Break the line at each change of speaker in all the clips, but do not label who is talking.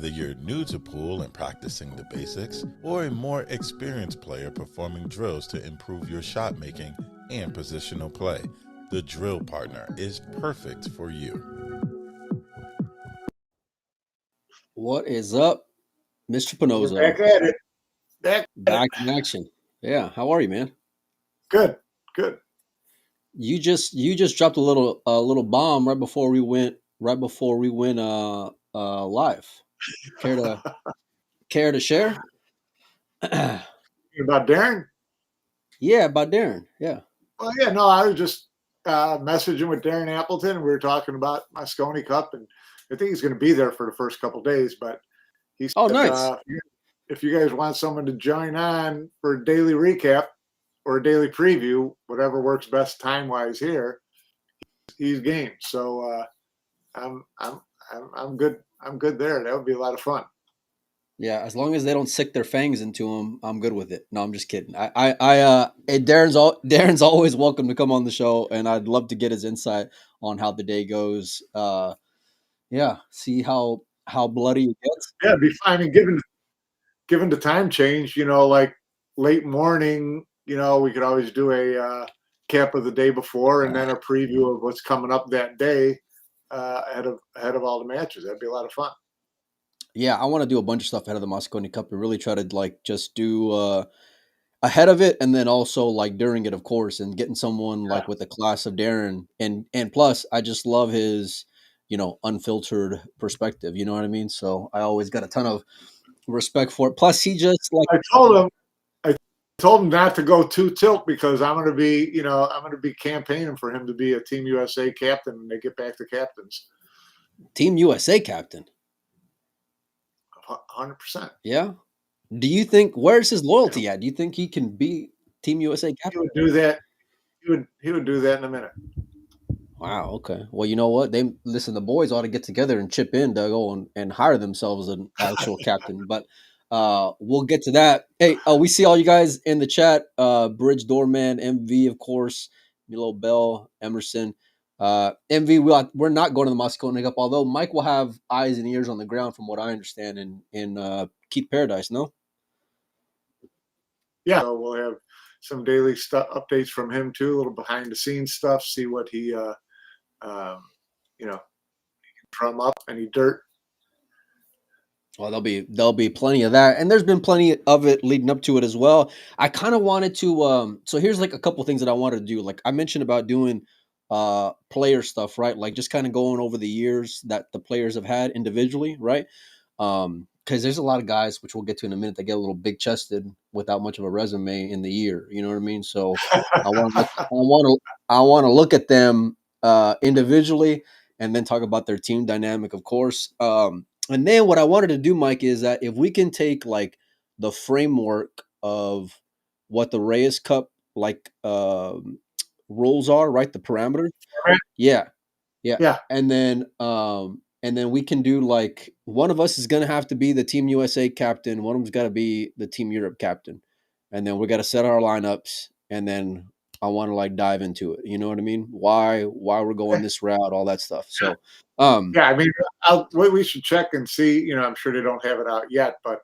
Whether you're new to pool and practicing the basics, or a more experienced player performing drills to improve your shot making and positional play, the Drill Partner is perfect for you.
What is up, Mr.
We're
Pinozo?
back at it.
Back in action. Yeah, how are you, man?
Good.
You just dropped a little bomb right before we went live. Care to share?
About Darren?
Yeah, about Darren. Yeah.
Well, yeah, no, I was just messaging with Darren Appleton. We were talking about Mosconi Cup, and I think he's going to be there for the first couple of days. But he said,
Oh, nice.
If you guys want someone to join on for a daily recap or a daily preview, whatever works best time wise here, he's game. So I'm good. I'm good there. That would be a lot of fun.
Yeah, as long as they don't sick their fangs into him, I'm good with it. No, I'm just kidding. Darren's always welcome to come on the show, and I'd love to get his insight on how the day goes. Yeah, see how bloody it gets.
Yeah, it'd be fine. I mean, given the time change, like late morning, we could always do a cap of the day before and then a preview of what's coming up that day ahead of all the matches. That'd be a lot of fun.
Yeah, I want to do a bunch of stuff ahead of the Moscone Cup and really try to just do ahead of it and then also during it, of course, and getting someone with the class of Darren and plus I just love his unfiltered perspective. You know what I mean? So I always got a ton of respect for it. Plus, he just
I told him not to go too tilt because I'm going to be campaigning for him to be a Team USA captain when they get back to captains.
Team USA captain.
100%.
Yeah. Do you think where's his loyalty at? Do you think he can be Team USA captain?
He would do that. He would do that in a minute.
Wow. Okay. Well, you know what? The boys ought to get together and chip in to go and hire themselves an actual captain. But we'll get to that. Hey, we see all you guys in the chat. Bridge Doorman, MV, of course, Milo Bell, Emerson. MV, we're not going to the Moscone Cup, although Mike will have eyes and ears on the ground, from what I understand, in Keith Paradise. No.
Yeah, so we'll have some daily updates from him too, a little behind the scenes stuff. See what he drum up any dirt.
Well, there'll be plenty of that, and there's been plenty of it leading up to it as well. I kind of wanted to. So here's a couple things that I wanted to do. Like I mentioned about doing player stuff, right? Like just kind of going over the years that the players have had individually, right? Because there's a lot of guys, which we'll get to in a minute, that get a little big chested without much of a resume in the year. You know what I mean? So I want to look at them individually, and then talk about their team dynamic, of course. And then what I wanted to do, Mike, is that if we can take the framework of what the Reyes Cup rules are, right? The parameters. Yeah. And then we can do one of us is gonna have to be the Team USA captain, one of them's gotta be the Team Europe captain. And then we gotta set our lineups, and then I want to dive into it. You know what I mean? Why we're going this route, all that stuff. So
yeah, I mean, we should check and see. I'm sure they don't have it out yet, but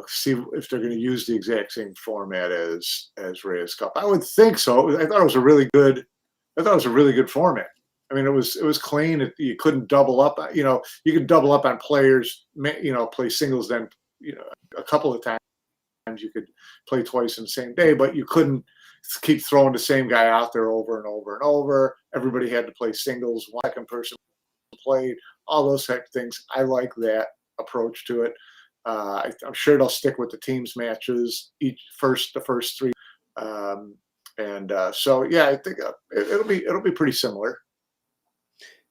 see if they're going to use the exact same format as Reyes Cup. I would think so. I thought it was a really good format. I mean, it was clean. You couldn't double up. You could double up on players. Play singles. Then a couple of times you could play twice in the same day, but you couldn't keep throwing the same guy out there over and over and over. Everybody had to play singles. One second person played. All those type of things. I like that approach to it. I'm sure they'll stick with the teams matches the first three, so yeah, I think it'll be pretty similar.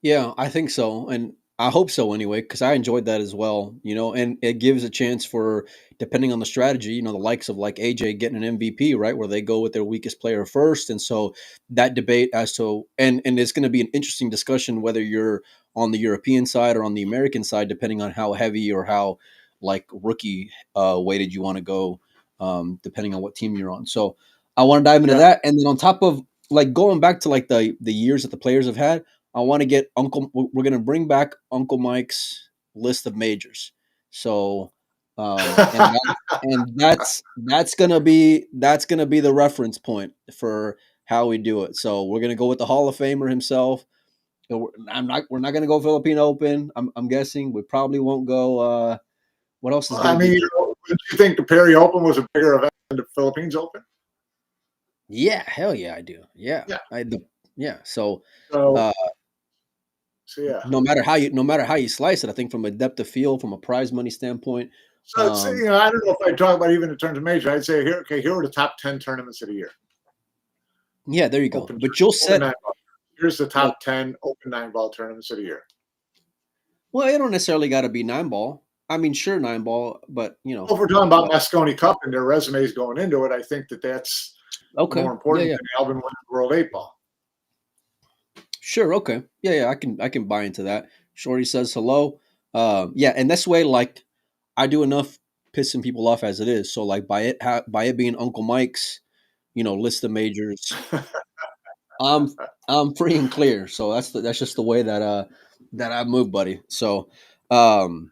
Yeah, I think so, and I hope so anyway, because I enjoyed that as well. And it gives a chance for, depending on the strategy, the likes of AJ getting an MVP, right, where they go with their weakest player first, and so that debate as to and it's going to be an interesting discussion whether you're on the European side or on the American side, depending on how heavy or how rookie weighted you want to go, depending on what team you're on. So I want to dive into that, and then on top of going back to the years that the players have had, I want to get Uncle. We're gonna bring back Uncle Mike's list of majors. So, and that's gonna be the reference point for how we do it. So we're gonna go with the Hall of Famer himself. We're not gonna go Philippine Open. I'm guessing we probably won't go. What else is
Well,
gonna
I mean,
be?
you know, do you think the Perry Open was a bigger event than the Philippines Open?
Yeah, hell yeah, I do. Yeah,
Yeah.
yeah. So,
So,
uh,
yeah.
no matter how you slice it, I think from a depth of field, from a prize money standpoint,
So it's, you know, I don't know if I talk about even in terms of major. I'd say here, okay, here are the top 10 tournaments of the year.
yeah, there you go.
Open,
But you'll
open
set
9 ball. Here's the
well,
top 10 open 9 ball tournaments of the year.
well, it don't necessarily got to be 9 ball. I mean, sure, 9 ball, but
Well, if we're talking about Mosconi Cup and their resumes going into it, I think that that's
okay,
more important
yeah,
than Alvin winning World 8 ball.
sure, okay, yeah, I can buy into that. Shorty says hello. Yeah, and this way, like I do enough pissing people off as it is. So like by it being Uncle Mike's, list of majors, I'm I'm free and clear. So that's just the way that I move, buddy. So um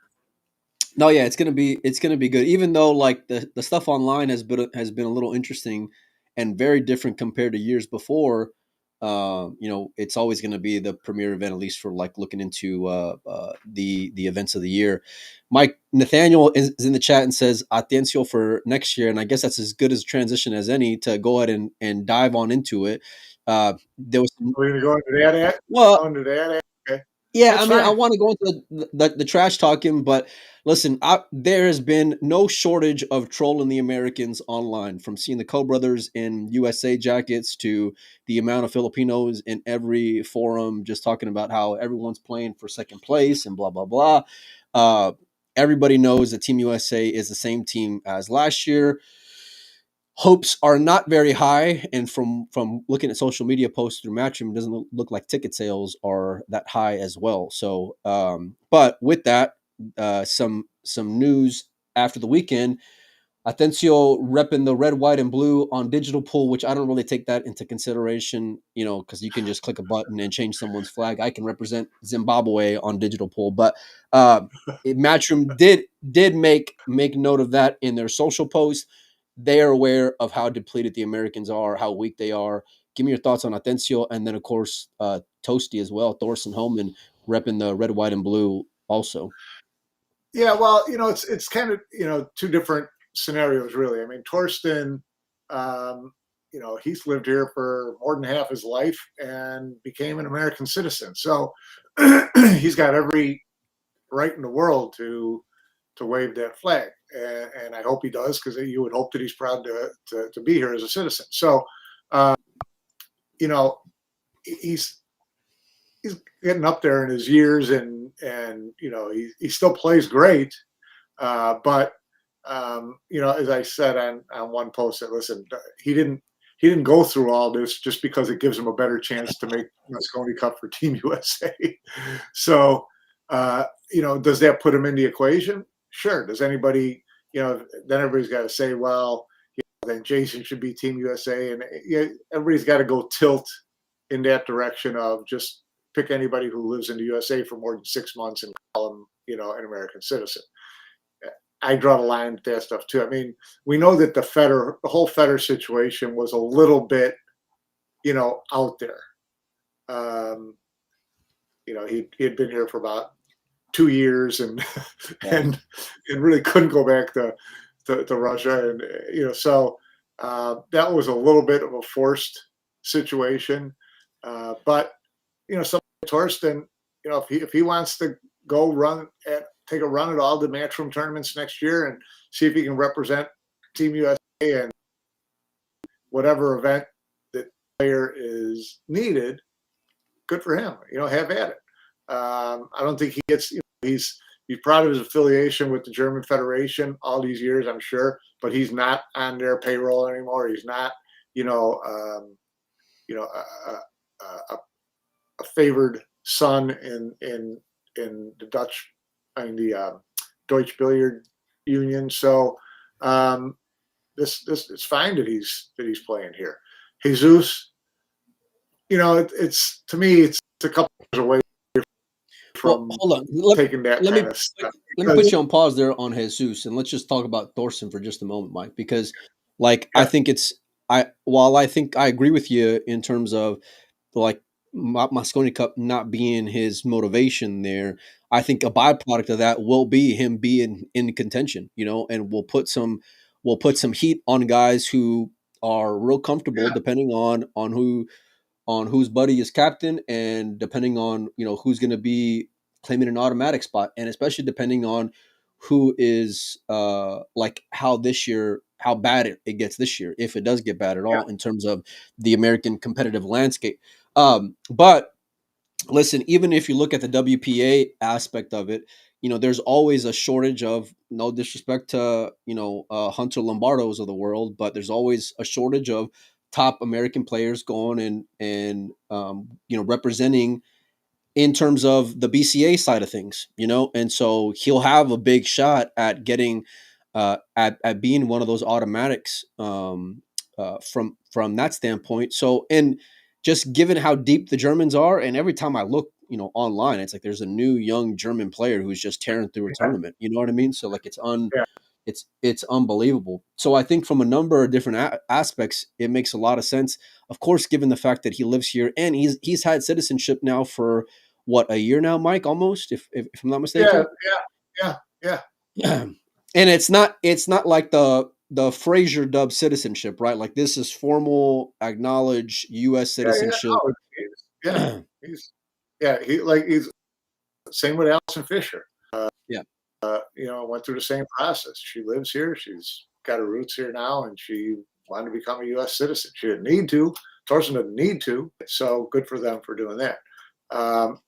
no, yeah, it's gonna be good. Even though like the stuff online has been a little interesting and very different compared to years before. It's always going to be the premier event, at least for like looking into the events of the year. Mike Nathaniel is in the chat and says Atencio for next year, and I guess that's as good as a transition as any to go ahead and dive on into it. There was
We're going to go into that.
well,
Into that. Okay.
yeah, I
That's
mean, I
fine.
want to go into the trash talking, but listen, there has been no shortage of trolling the Americans online, from seeing the Co-Brothers in USA jackets to the amount of Filipinos in every forum just talking about how everyone's playing for second place and blah, blah, blah. Uh, Everybody knows that Team USA is the same team as last year. Hopes are not very high, and from looking at social media posts through Matchroom, it doesn't look like ticket sales are that high as well. So, but with that, some news after the weekend. Atencio repping the red, white, and blue on digital pool, which I don't really take that into consideration, because you can just click a button and change someone's flag. I can represent Zimbabwe on digital pool, but Matchroom did make note of that in their social post. They are aware of how depleted the Americans are, how weak they are. Give me your thoughts on Atencio, and then of course Toasty as well, Thorson Holman repping the red, white, and blue also.
Yeah, well, it's kind of, two different scenarios, really. I mean, Torsten, he's lived here for more than half his life and became an American citizen. So he's got every right in the world to wave that flag, and I hope he does, because you would hope that he's proud to be here as a citizen. So, he's getting up there in his years, and he still plays great. But as I said on one post, that listen, he didn't go through all this just because it gives him a better chance to make Mosconi Cup for Team USA. So, does that put him in the equation? Sure. Does anybody, then everybody's got to say, well, then Jason should be Team USA, and everybody's got to go tilt in that direction of just pick anybody who lives in the USA for more than 6 months and call him, an American citizen. I draw the line with that stuff too. I mean, we know that the whole Federer situation was a little bit, out there. He had been here for about 2 years, and and really couldn't go back to Russia, and so that was a little bit of a forced situation. But some Torsten, if he wants to go take a run at all the Matchroom tournaments next year and see if he can represent Team USA and whatever event that player is needed, good for him. Have at it. I don't think he gets. He's proud of his affiliation with the German Federation all these years, I'm sure, but he's not on their payroll anymore. He's not, a favored son in the Dutch, the Deutsche Billiard Union. So this it's fine that he's playing here. Jesus, it's to me, a couple years away from
hold on.
taking that
Let me
kind of stuff.
let me put you on pause there on Jesus, and let's just talk about Thorson for just a moment, Mike, because like I think while I think I agree with you in terms of like Mosconi Cup not being his motivation there, I think a byproduct of that will be him being in contention, and we'll put some heat on guys who are real comfortable depending on whose buddy is captain and depending on who's going to be claiming an automatic spot, and especially depending on who is like how bad it gets this year, if it does get bad at all in terms of the American competitive landscape. But listen, even if you look at the WPA aspect of it, there's always a shortage of, no disrespect to, Hunter Lombardos of the world, but there's always a shortage of top American players going and representing in terms of the BCA side of things, and so he'll have a big shot at getting at being one of those automatics from that standpoint. So, and just given how deep the Germans are, and every time I look, online, it's like there's a new young German player who's just tearing through a tournament. You know what I mean? So like it's unbelievable. So I think from a number of different aspects, it makes a lot of sense. Of course, given the fact that he lives here and he's had citizenship now for what, a year now, Mike, almost, if I'm not mistaken.
Yeah.
And it's not like the Fraser dub citizenship, right? Like this is formal, acknowledged U.S. citizenship.
He's same with Allison Fisher. Went through the same process. She lives here. She's got her roots here now, and she wanted to become a U.S. citizen. She didn't need to. Thorson didn't need to. So good for them for doing that.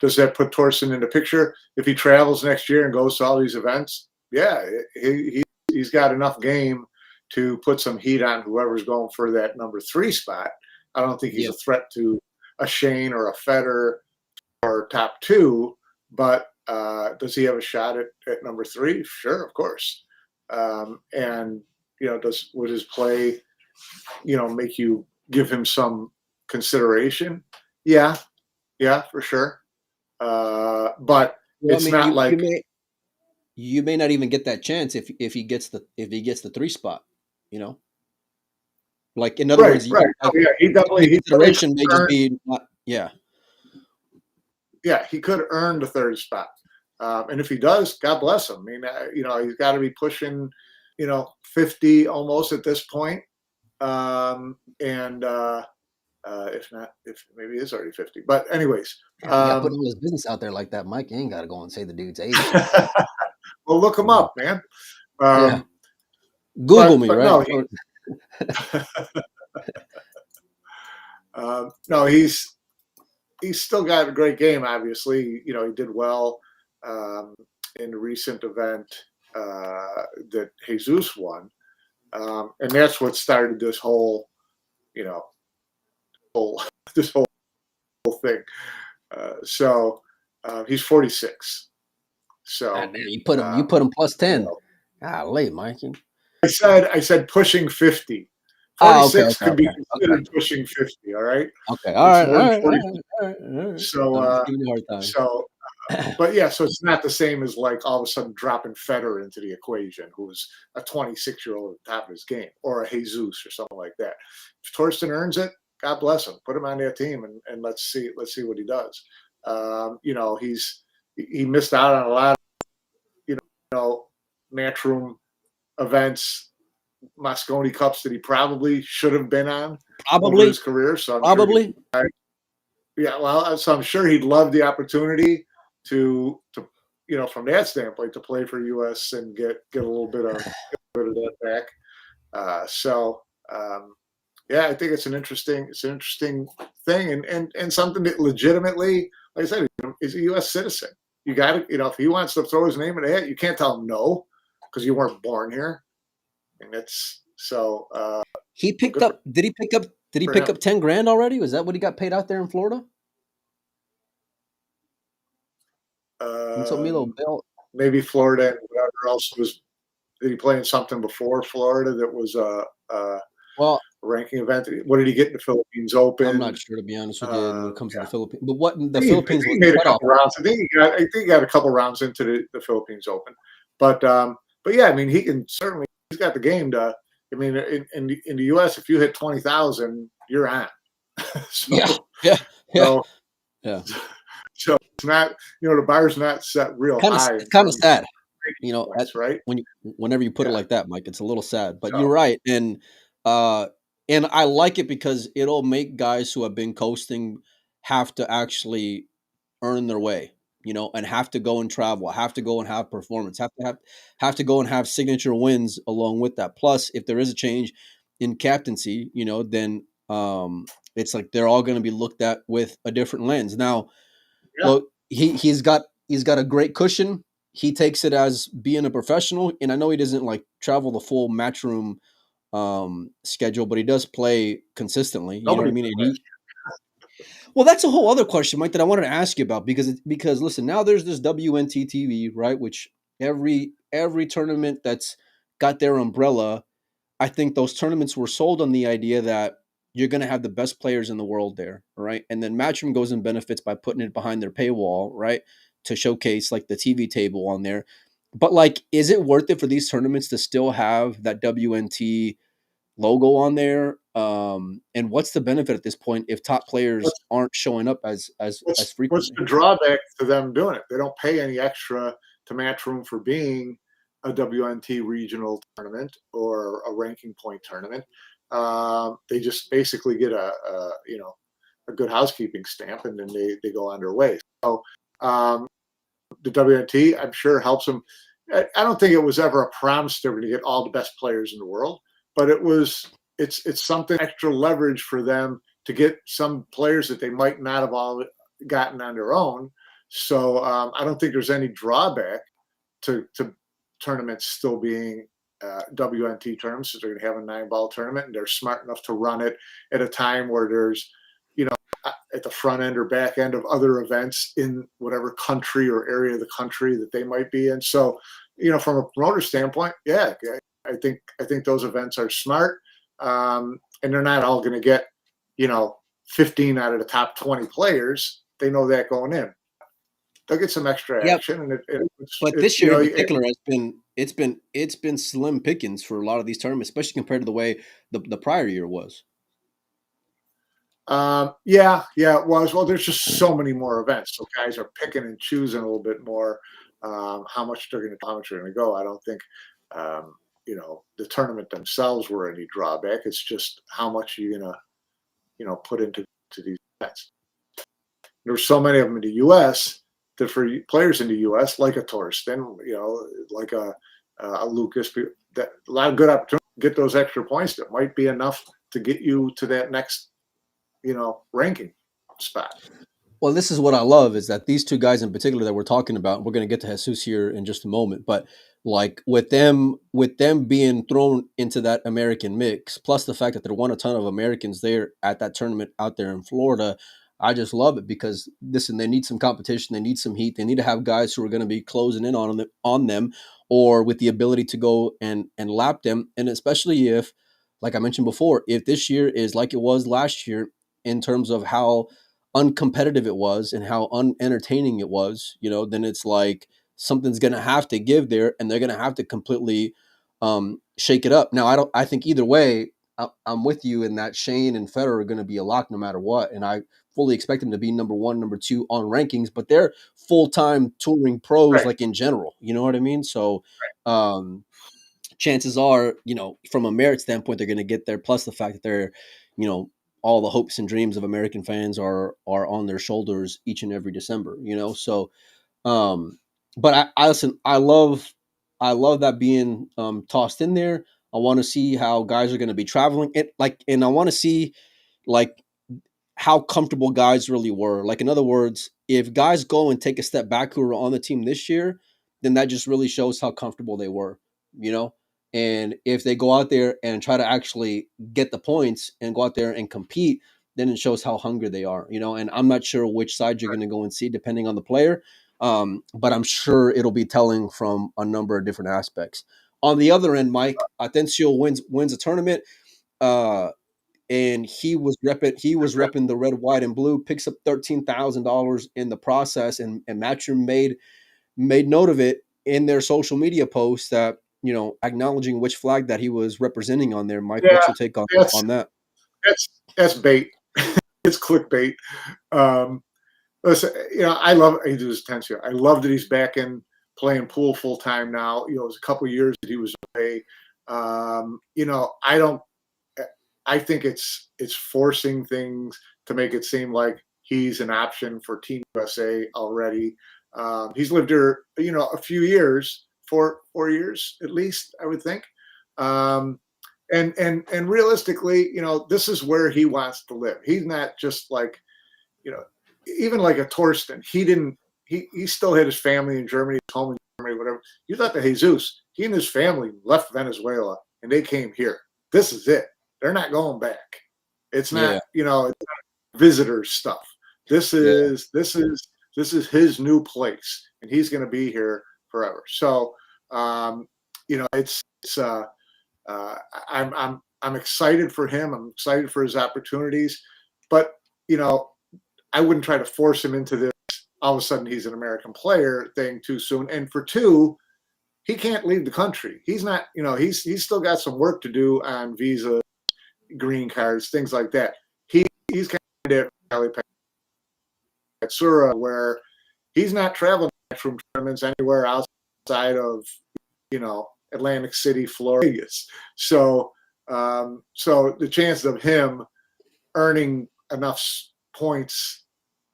Does that put Thorson in the picture if he travels next year and goes to all these events? Yeah, he's got enough game to put some heat on whoever's going for that number 3 spot. I don't think he's a threat to a Shane or a Federer or top 2, but does he have a shot at number 3? Sure, of course. And would his play, make you give him some consideration? Yeah, for sure. But it's not like
you may not even get that chance if he gets the 3 spot. Like in other words,
right. He definitely
consideration may just be not.
Yeah, he could earn the 3rd spot. And if he does, God bless him. I mean, he's got to be pushing, 50 almost at this point. If not, if maybe he is already 50. But anyways.
You got to put all his business out there like that, Mike. You ain't got to go and say the dude's age.
Well, look him up, man.
Google me, right?
No, he's still got a great game, obviously. He did well in the recent event that Jesus won. And that's what started this whole, this whole thing. So he's 46. So
you put him plus 10. Golly, Mikey.
I said pushing 50. 46 could be considered pushing 50. All right.
Okay. All right.
So, but yeah, so it's not the same as like all of a sudden dropping Federer into the equation, who's a 26-year-old at the top of his game, or a Jesus or something like that. If Thorsten earns it, God bless him. Put him on that team and let's see what he does. He missed out on a lot of, matchroom events, Mosconi Cups that he probably should have been on over his career. So I'm sure he'd love the opportunity to from that standpoint to play for US and get a little bit of that back. I think it's an interesting thing and something that legitimately, like I said, is a US citizen. You got to, if he wants to throw his name in the hat, you can't tell him no because you weren't born here. And it's so.
He picked up. Did he pick up 10 grand already? Was that what he got paid out there in Florida?
Maybe Florida and whatever else was. Did he play in something before Florida that was
Well,
ranking event. What did he get in the Philippines Open?
I'm not sure, to be honest with you, when it comes to the Philippines. But what the
I
Philippines
think
was
he
the
made a
cutoff.
couple rounds. I think he got a couple rounds into the Philippines Open. But yeah, I mean, he can certainly. He's got the game to. I mean, in the U.S., if you hit 20,000, you're on.
Yeah,
so
yeah, yeah,
so
yeah.
so it's not, the bar's not set real
Kind of,
high in
kind of
terms of
sad,
points, right?
whenever you put it
Yeah.
like that, Mike. It's a little sad, but
So
you're right, uh, and I like it because it'll make guys who have been coasting have to actually earn their way, and have to go and travel, have to go and have performance, have to go and have signature wins along with that. Plus, if there is a change in captaincy, then it's like they're all going to be looked at with a different lens. Now,
yeah,
look, he's got a great cushion. He takes it as being a professional, and I know he doesn't like travel the full matchroom schedule, but he does play consistently. You know what
nobody
I mean?
did
And
last
well, that's a whole other question, Mike, that I wanted to ask you about because listen, now there's this WNT TV, right? Which every tournament that's got their umbrella, I think those tournaments were sold on the idea that you're going to have the best players in the world there, right? And then Matchroom goes and benefits by putting it behind their paywall, right, to showcase like the TV table on there. But like, is it worth it for these tournaments to still have that WNT logo on there? And what's the benefit at this point if top players
year.
aren't showing up as
What's
frequently?
the drawback to them doing it? They don't pay any extra to Matchroom for being a WNT regional tournament or a ranking point tournament. They just basically get a good housekeeping stamp, and then they go on their way. So um, the WNT, I'm sure, helps them. I don't think it was ever a promise they're going to get all the best players in the world, but it's something extra leverage for them to get some players that they might not have all gotten on their own. So I don't think there's any drawback to tournaments still being WNT tournaments. So they're going to have a 9-ball tournament, and they're smart enough to run it at a time where there's, at the front end or back end of other events in whatever country or area of the country that they might be in. So, from a promoter standpoint, yeah, I think those events are smart, and they're not all going to get, 15 out of the top 20 players. They know that going in. They'll get some extra
Yep.
action, and
But
it
this year in particular it's been slim pickings for a lot of these tournaments, especially compared to the way the prior year was.
Yeah, it was. Well, there's just so many more events, so guys are picking and choosing a little bit more how much they're going to go. I don't think the tournament themselves were any drawback. It's just how much you're going to put into these events. There's so many of them in the U.S. that for players in the U.S., like a Torsten, like a Lucas, that a lot of good opportunities to get those extra points that might be enough to get you to that next ranking spot.
Well, this is what I love is that these two guys in particular that we're talking about, we're going to get to Jesus here in just a moment, but like with them being thrown into that American mix, plus the fact that there weren't a ton of Americans there at that tournament out there in Florida, I just love it because listen, they need some competition, they need some heat, they need to have guys who are going to be closing in on them, or with the ability to go and lap them, and especially if, like I mentioned before, if this year is like it was last year in terms of how uncompetitive it was and how unentertaining it was, then it's like something's gonna have to give there, and they're gonna have to completely shake it up. Now, I think either way, I'm with you in that Shane and Federer are gonna be a lock no matter what, and I fully expect them to be number one, number two on rankings, but they're full time touring pros,
Right.
like in general. You know what I mean? So. Chances are, from a merit standpoint, they're going to get there. Plus the fact that they're, you know, all the hopes and dreams of American fans are on their shoulders each and every December. So, um, but I listen. I love that being tossed in there. I want to see how guys are going to be traveling. And I want to see like how comfortable guys really were. Like, in other words, if guys go and take a step back who are on the team this year, then that just really shows how comfortable they were, you know? And if they go out there and try to actually get the points and go out there and compete, then it shows how hungry they are, And I'm not sure which side you're going to go and see depending on the player. But I'm sure it'll be telling from a number of different aspects. On the other end, Mike, Atencio wins a tournament. and he was repping the red, white, and blue. Picks up $13,000 in the process, and Matchroom made note of it in their social media posts that acknowledging which flag that he was representing on there. Mike,
Yeah,
what's your take on that?
that's bait. It's clickbait. Listen, I love Atencio. I love that he's back in playing pool full time now. It was a couple of years that he was away. I don't. I think it's forcing things to make it seem like he's an option for Team USA already. He's lived here, a few years, 4 years at least, I would think. And realistically, this is where he wants to live. He's not just like, even like a Torsten. He still had his family in Germany, his home in Germany, whatever. You thought that Jesus, he and his family left Venezuela and they came here. This is it. They're not going back. It's not, it's not visitor stuff. This is his new place, and he's going to be here forever. So, I'm excited for him. I'm excited for his opportunities, but I wouldn't try to force him into this. All of a sudden, he's an American player thing too soon. And for two, he can't leave the country. He's not. He's still got some work to do on visa, green cards, things like that. He's kind of at Sura, where he's not traveling from tournaments anywhere outside of Atlantic City, Florida. So the chances of him earning enough points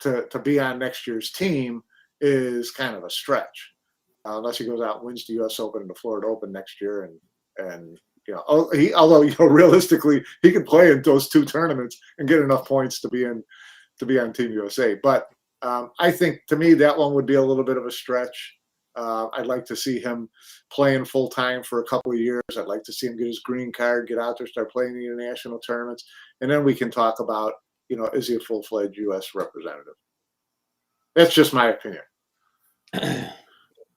to be on next year's team is kind of a stretch, unless he goes out and wins the U.S. Open and the Florida Open next year, and although realistically he could play in those two tournaments and get enough points to be on Team USA. But I think, to me, that one would be a little bit of a stretch. I'd like to see him playing full time for a couple of years. I'd like to see him get his green card, get out there, start playing the international tournaments, and then we can talk about, is he a full-fledged U.S. representative? That's just my opinion.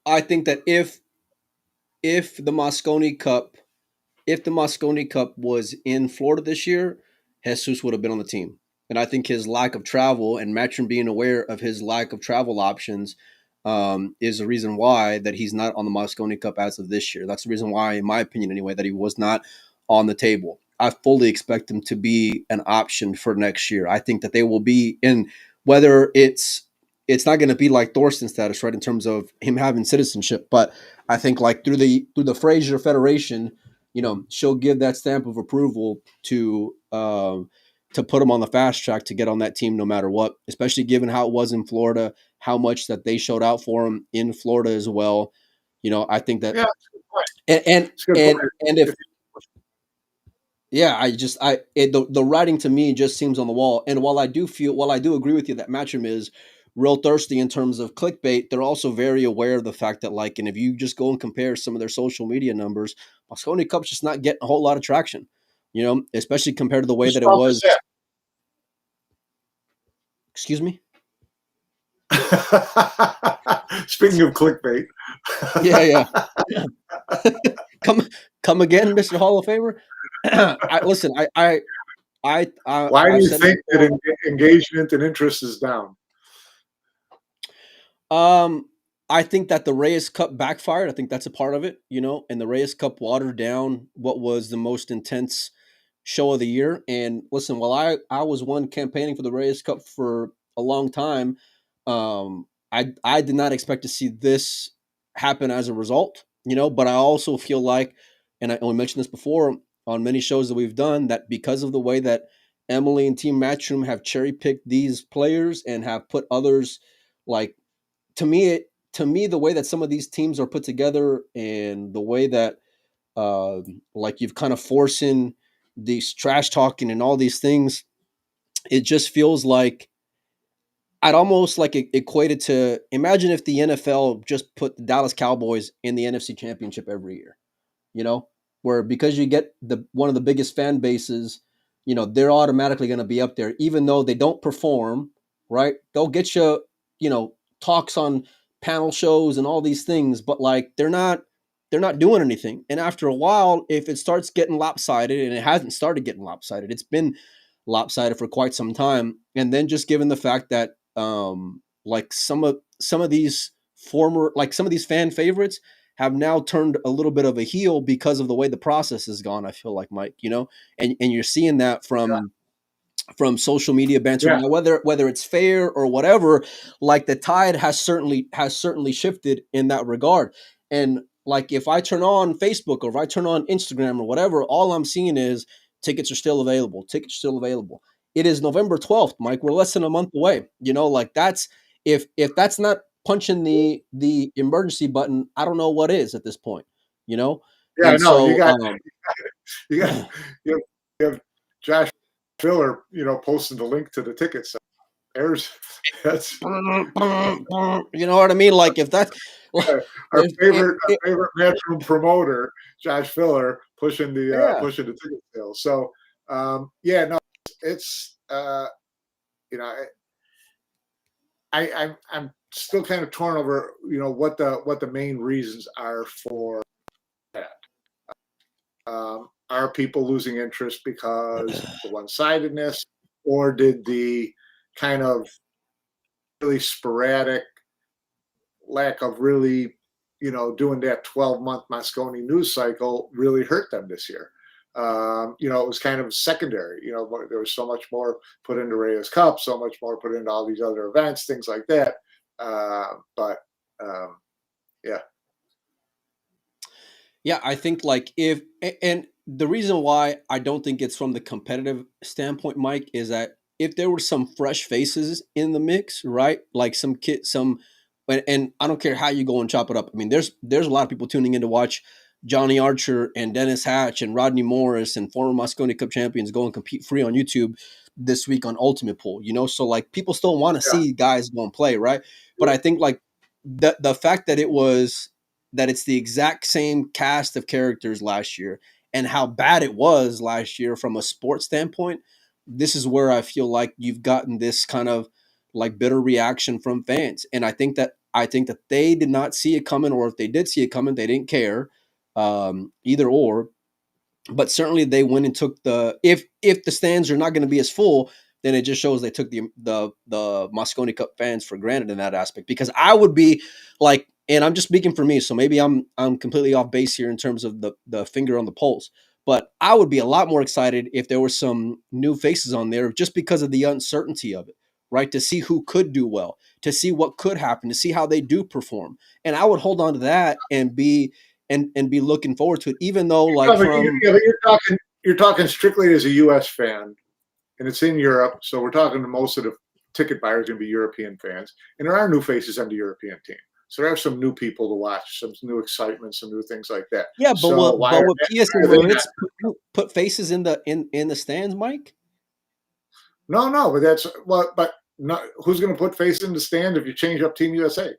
I think that if the Mosconi Cup was in Florida this year, Jesus would have been on the team. And I think his lack of travel and Matchroom being aware of his lack of travel options is the reason why that he's not on the Mosconi Cup as of this year. That's the reason why, in my opinion anyway, that he was not on the table. I fully expect him to be an option for next year. I think that they will be in, whether it's not going to be like Thorsten status, right, in terms of him having citizenship, but I think like through the Fraser Federation, she'll give that stamp of approval to put him on the fast track to get on that team no matter what, especially given how it was in Florida, how much that they showed out for him in Florida as well. I think that, and if, the writing to me just seems on the wall. And while I do agree with you that Matchroom is real thirsty in terms of clickbait, they're also very aware of the fact that, like, and if you just go and compare some of their social media numbers, Mosconi Cup's just not getting a whole lot of traction, especially compared to the way that it was. Excuse me?
Speaking of clickbait.
Yeah. Come again, Mr. Hall of Famer. Listen,
why do you think that engagement and interest is down?
I think that the Reyes Cup backfired. I think that's a part of it, and the Reyes Cup watered down what was the most intense show of the year. And listen, while I was one campaigning for the Reyes Cup for a long time, I did not expect to see this happen as a result, but I also feel like, and we mentioned this before on many shows that we've done, that because of the way that Emily and Team Matchroom have cherry-picked these players and have put others, like, to me, the way that some of these teams are put together and the way that, like, you've kind of forced in these trash talking and all these things, it just feels like I'd almost like it equated to, imagine if the NFL just put the Dallas Cowboys in the NFC Championship every year, where because you get one of the biggest fan bases, they're automatically going to be up there, even though they don't perform, right? They'll get you, talks on panel shows and all these things, but like they're not they're not doing anything. And after a while, if it starts getting lopsided, and it hasn't started getting lopsided, it's been lopsided for quite some time. And then just given the fact that like some of these some of these fan favorites have now turned a little bit of a heel because of the way the process has gone, I feel like, Mike, and you're seeing that from social media banter.
Yeah.
Now, whether it's fair or whatever, like the tide has certainly shifted in that regard. And like if I turn on Facebook or if I turn on Instagram or whatever, all I'm seeing is tickets are still available. Tickets are still available. It is November 12th, Mike. We're less than a month away. Like that's if that's not punching the emergency button, I don't know what is at this point.
Yeah,
And
no,
so
you got you have Josh Filler, posting the link to the tickets. That's
you know what I mean? Like if that's
our favorite matchroom promoter, Josh Filler, pushing the ticket sales. So yeah, no, it's I'm still kind of torn over what the main reasons are for that. Are people losing interest because of the one-sidedness, or did the kind of really sporadic lack of really doing that 12-month Moscone news cycle really hurt them this year? It was kind of secondary. There was so much more put into Reyes Cup, so much more put into all these other events, things like that. But yeah.
Yeah, I think like and the reason why I don't think it's from the competitive standpoint, Mike, is that if there were some fresh faces in the mix, right? Like and I don't care how you go and chop it up. I mean, there's a lot of people tuning in to watch Johnny Archer and Dennis Hatch and Rodney Morris and former Mosconi Cup champions go and compete free on YouTube this week on Ultimate Pool, So like people still want to see guys go and play, right? But I think like the fact that it's the exact same cast of characters last year and how bad it was last year from a sports standpoint, this is where I feel like you've gotten this kind of like bitter reaction from fans. And I think that they did not see it coming, or if they did see it coming, they didn't care, either or. But certainly they went and took if the stands are not going to be as full, then it just shows they took the Mosconi Cup fans for granted in that aspect. Because I would be like, and I'm just speaking for me, so maybe I'm completely off base here in terms of the finger on the pulse, but I would be a lot more excited if there were some new faces on there just because of the uncertainty of it, right? To see who could do well, to see what could happen, to see how they do perform. And I would hold on to that and be looking forward to it, even though like
you're talking strictly as a U.S. fan, and it's in Europe, so we're talking to most of the ticket buyers going to be European fans, and there are new faces on the European team, so there are some new people to watch, some new excitement, some new things like that.
Yeah, but
so
will PS and Limits put faces in the stands, Mike?
No, but that's what. But not, who's going to put faces in the stand if you change up Team USA?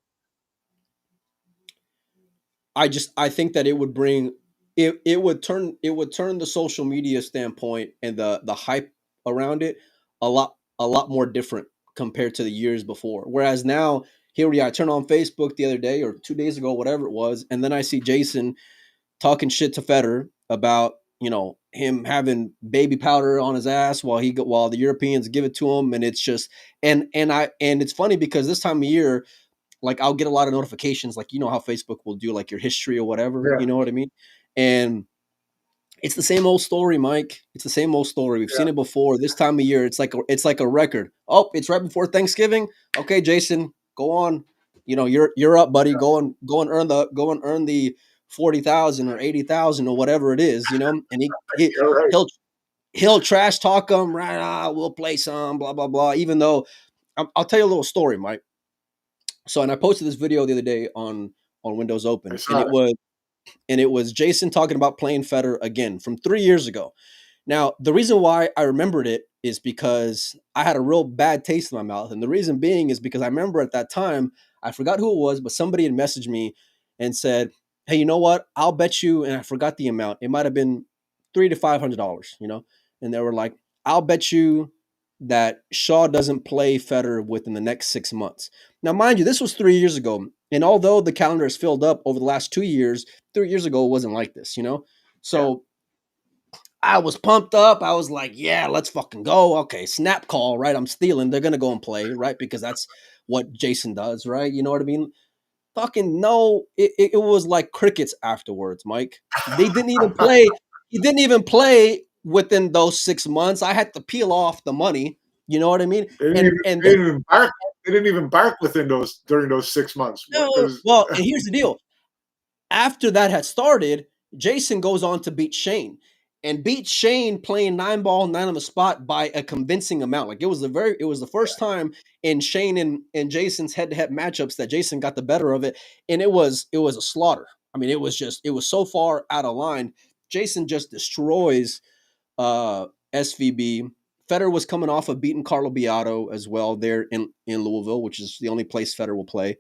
I think that it would bring it would turn the social media standpoint and the hype around it a lot more different compared to the years before. Whereas now, here we are, I turn on Facebook the other day or 2 days ago, whatever it was, and then I see Jason talking shit to Federer about him having baby powder on his ass while the Europeans give it to him, and it's just and it's funny because this time of year, like I'll get a lot of notifications, like how Facebook will do like your history or whatever,
Yeah.
you know what I mean? And it's the same old story, Mike. It's the same old story. We've seen it before. This time of year, it's like a record. Oh, it's right before Thanksgiving. Okay, Jason, go on. You're up, buddy. Go and earn the 40,000 or 80,000 or whatever it is. And
Right.
he'll trash talk them. Right? We'll play some blah blah blah. Even though I'll tell you a little story, Mike. So, and I posted this video the other day on Windows Open, and it was Jason talking about playing Federer again from 3 years ago. Now, the reason why I remembered it is because I had a real bad taste in my mouth, and the reason being is because I remember at that time, I forgot who it was, but somebody had messaged me and said, "Hey, you know what? I'll bet you," and I forgot the amount. It might have been $300 to $500, and they were like, "I'll bet you that Shaw doesn't play Federer within the next 6 months." Now, mind you, this was 3 years ago, And although the calendar has filled up over the last 2 years, 3 years ago it wasn't like this, you know? So I was pumped up. I was like, yeah, let's fucking go. Okay, snap call, right? I'm stealing. They're gonna go and play, right? Because that's what Jason does, right? You know what I mean? Fucking no, it was like crickets afterwards, Mike. They didn't even play. He didn't even play within those 6 months. I had to peel off the money. You know what I mean?
They didn't
And
even,
and
they
the,
didn't even bark. They didn't even bark during those 6 months
no,
because
well, and here's the deal. After that had started, Jason goes on to beat Shane and beat Shane playing 9 ball, 9 on the spot by a convincing amount. Like it was the first time in Shane and Jason's head-to-head matchups that Jason got the better of it. And it was a slaughter. I mean, it was so far out of line. Jason just destroys SVB. Federer was coming off of beating Carlo Beato as well there in Louisville, which is the only place Federer will play.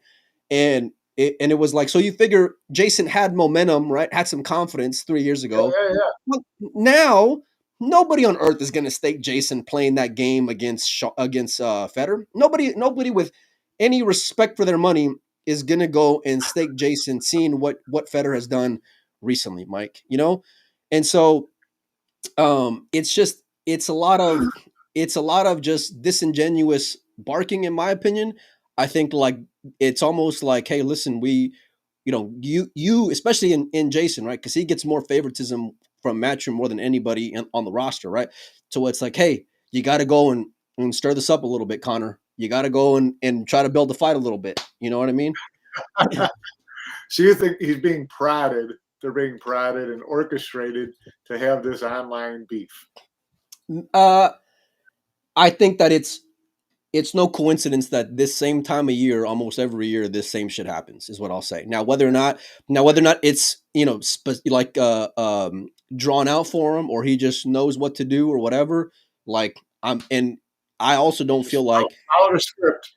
And it was like, so you figure Jason had momentum, right? Had some confidence 3 years
yeah,
ago.
yeah, yeah.
Well, now nobody on earth is going to stake Jason playing that game against Federer. Nobody with any respect for their money is going to go and stake Jason, seeing what Federer has done recently, Mike. You know, and so it's just it's a lot of just disingenuous barking, in my opinion. I think like it's almost like, hey, listen, you especially in Jason, right? Because he gets more favoritism from Matchroom more than anybody on the roster, right? So it's like, hey, you got to go and stir this up a little bit, Connor. You got to go and try to build the fight a little bit. You know what I mean?
So you think he's being prodded? They're being prodded and orchestrated to have this online beef.
Uh, I think that it's no coincidence that this same time of year, almost every year, this same shit happens. Is what I'll say. Now whether or not it's drawn out for him, or he just knows what to do or whatever. Like and I also don't feel
Just
like
follow the script.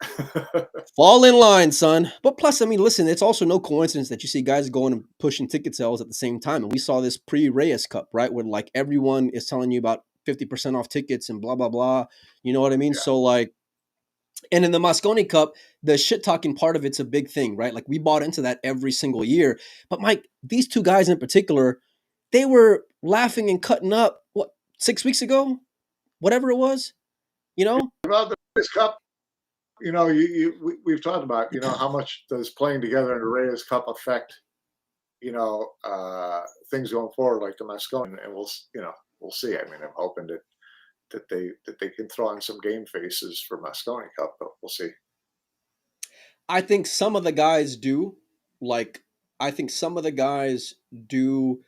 fall in line, son. But plus, I mean, listen, it's also no coincidence that you see guys going and pushing ticket sales at the same time. And we saw this pre-Reyes Cup, right, where like everyone is telling you about 50% off tickets and blah blah blah. You know what I mean?
Yeah.
So like. And in the Mosconi Cup, the shit talking part of it's a big thing, right? Like we bought into that every single year. But Mike, these two guys in particular, they were laughing and cutting up, what, 6 weeks ago? Whatever it was, you know?
About this cup, we've talked about, how much does playing together in the Reyes Cup affect, things going forward, like the Moscone, and we'll see. I mean, I'm hoping that they can throw in some game faces for Mosconi Cup, but we'll see.
I think some of the guys do. Like, I think some of the guys do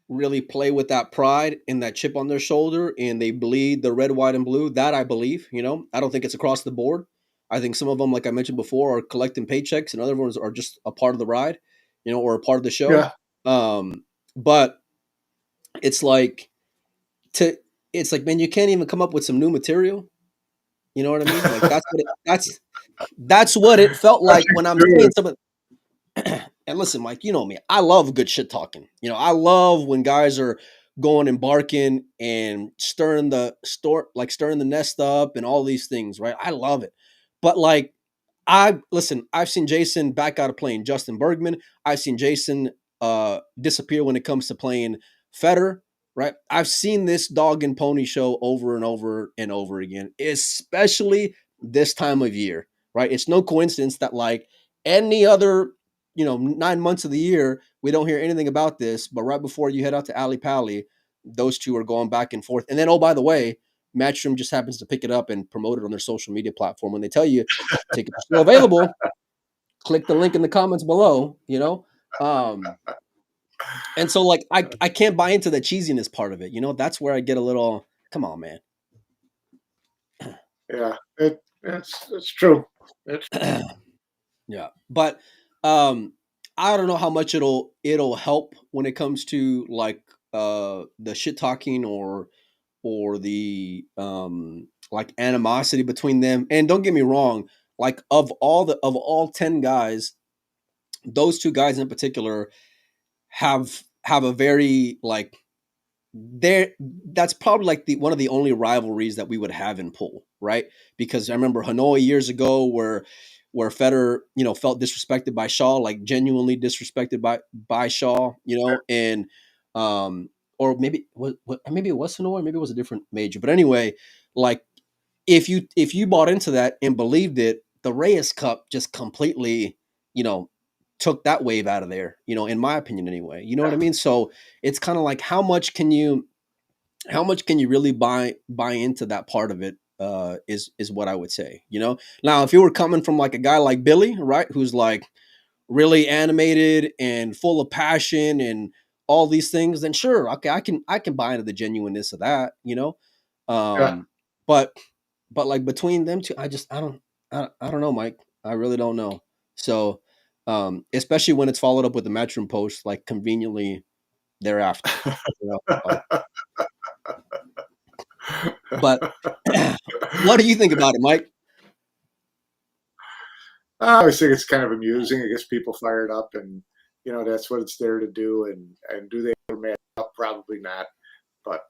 really play with that pride and that chip on their shoulder, and they bleed the red, white, and blue. That I believe, I don't think it's across the board. I think some of them, like I mentioned before, are collecting paychecks, and other ones are just a part of the ride, or a part of the show.
Yeah.
But it's like it's like, man, you can't even come up with some new material. You know what I mean? Like that's what it felt like when I'm seeing some of. And listen, Mike, you know me. I love good shit talking. I love when guys are going and barking and stirring the nest up and all these things, right? I love it. But like, I've seen Jason back out of playing Justin Bergman. I've seen Jason disappear when it comes to playing Federer, right? I've seen this dog and pony show over and over and over again, especially this time of year, right? It's no coincidence that like any other 9 months of the year, we don't hear anything about this. But right before you head out to Ali Pally, those two are going back and forth. And then, oh, by the way, Matchroom just happens to pick it up and promote it on their social media platform. When they tell you tickets are still available, click the link in the comments below, and so like I can't buy into the cheesiness part of it. That's where I get a little, come on, man.
Yeah, it's true.
Yeah. But I don't know how much it'll help when it comes to like the shit talking or the like animosity between them. And don't get me wrong, like of all 10 guys, those two guys in particular have a very like there that's probably like the one of the only rivalries that we would have in pool, right? Because I remember Hanoi years ago where where Federer, felt disrespected by Shaw, like genuinely disrespected by Shaw, and or maybe maybe it was Sonora, maybe it was a different major, but anyway, like if you bought into that and believed it, the Reyes Cup just completely, took that wave out of there, in my opinion anyway. You know what I mean? So it's kind of like how much can you really buy into that part of it, is what I would say. Now if you were coming from like a guy like Billy, right, who's like really animated and full of passion and all these things, then sure, okay, I can buy into the genuineness of that,
Yeah.
but like between them two, I don't know, Mike. I really don't know. So especially when it's followed up with the Matchroom post like conveniently thereafter. So, but what do you think about it, Mike?
I always think it's kind of amusing. It gets people fired up, and that's what it's there to do. And do they ever match up? Probably not. But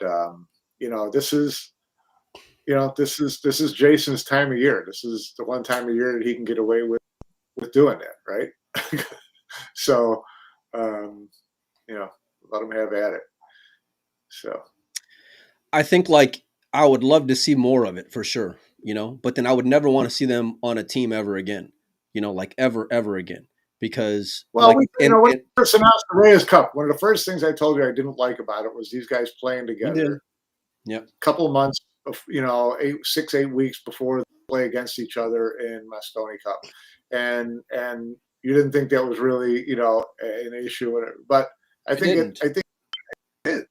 this is this is Jason's time of year. This is the one time of year that he can get away with doing that, right? So, let him have at it. So,
I think like I would love to see more of it for sure, but then I would never want to see them on a team ever again, like ever again, because
well,
like,
when we first announced the Reyes Cup, one of the first things I told you I didn't like about it was these guys playing together.
Yeah,
a couple of months of 8 weeks before they play against each other in Mosconi Cup, and you didn't think that was really an issue, but I think it is.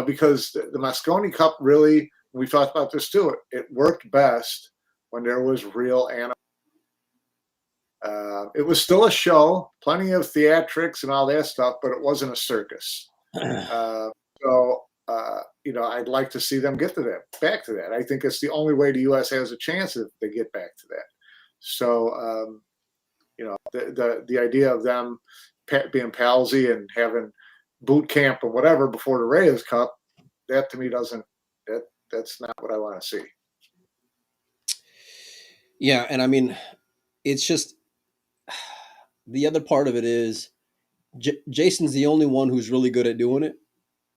Because the Mosconi Cup really, we talked about this too, it worked best when there was real animal. It was still a show, plenty of theatrics and all that stuff, but it wasn't a circus. So, I'd like to see them get back to that. I think it's the only way the U.S. has a chance if they get back to that. So, the idea of them being palsy and having boot camp or whatever before the Reyes Cup, that to me that's not what I want to see.
Yeah, and I mean, it's just the other part of it is Jason's the only one who's really good at doing it.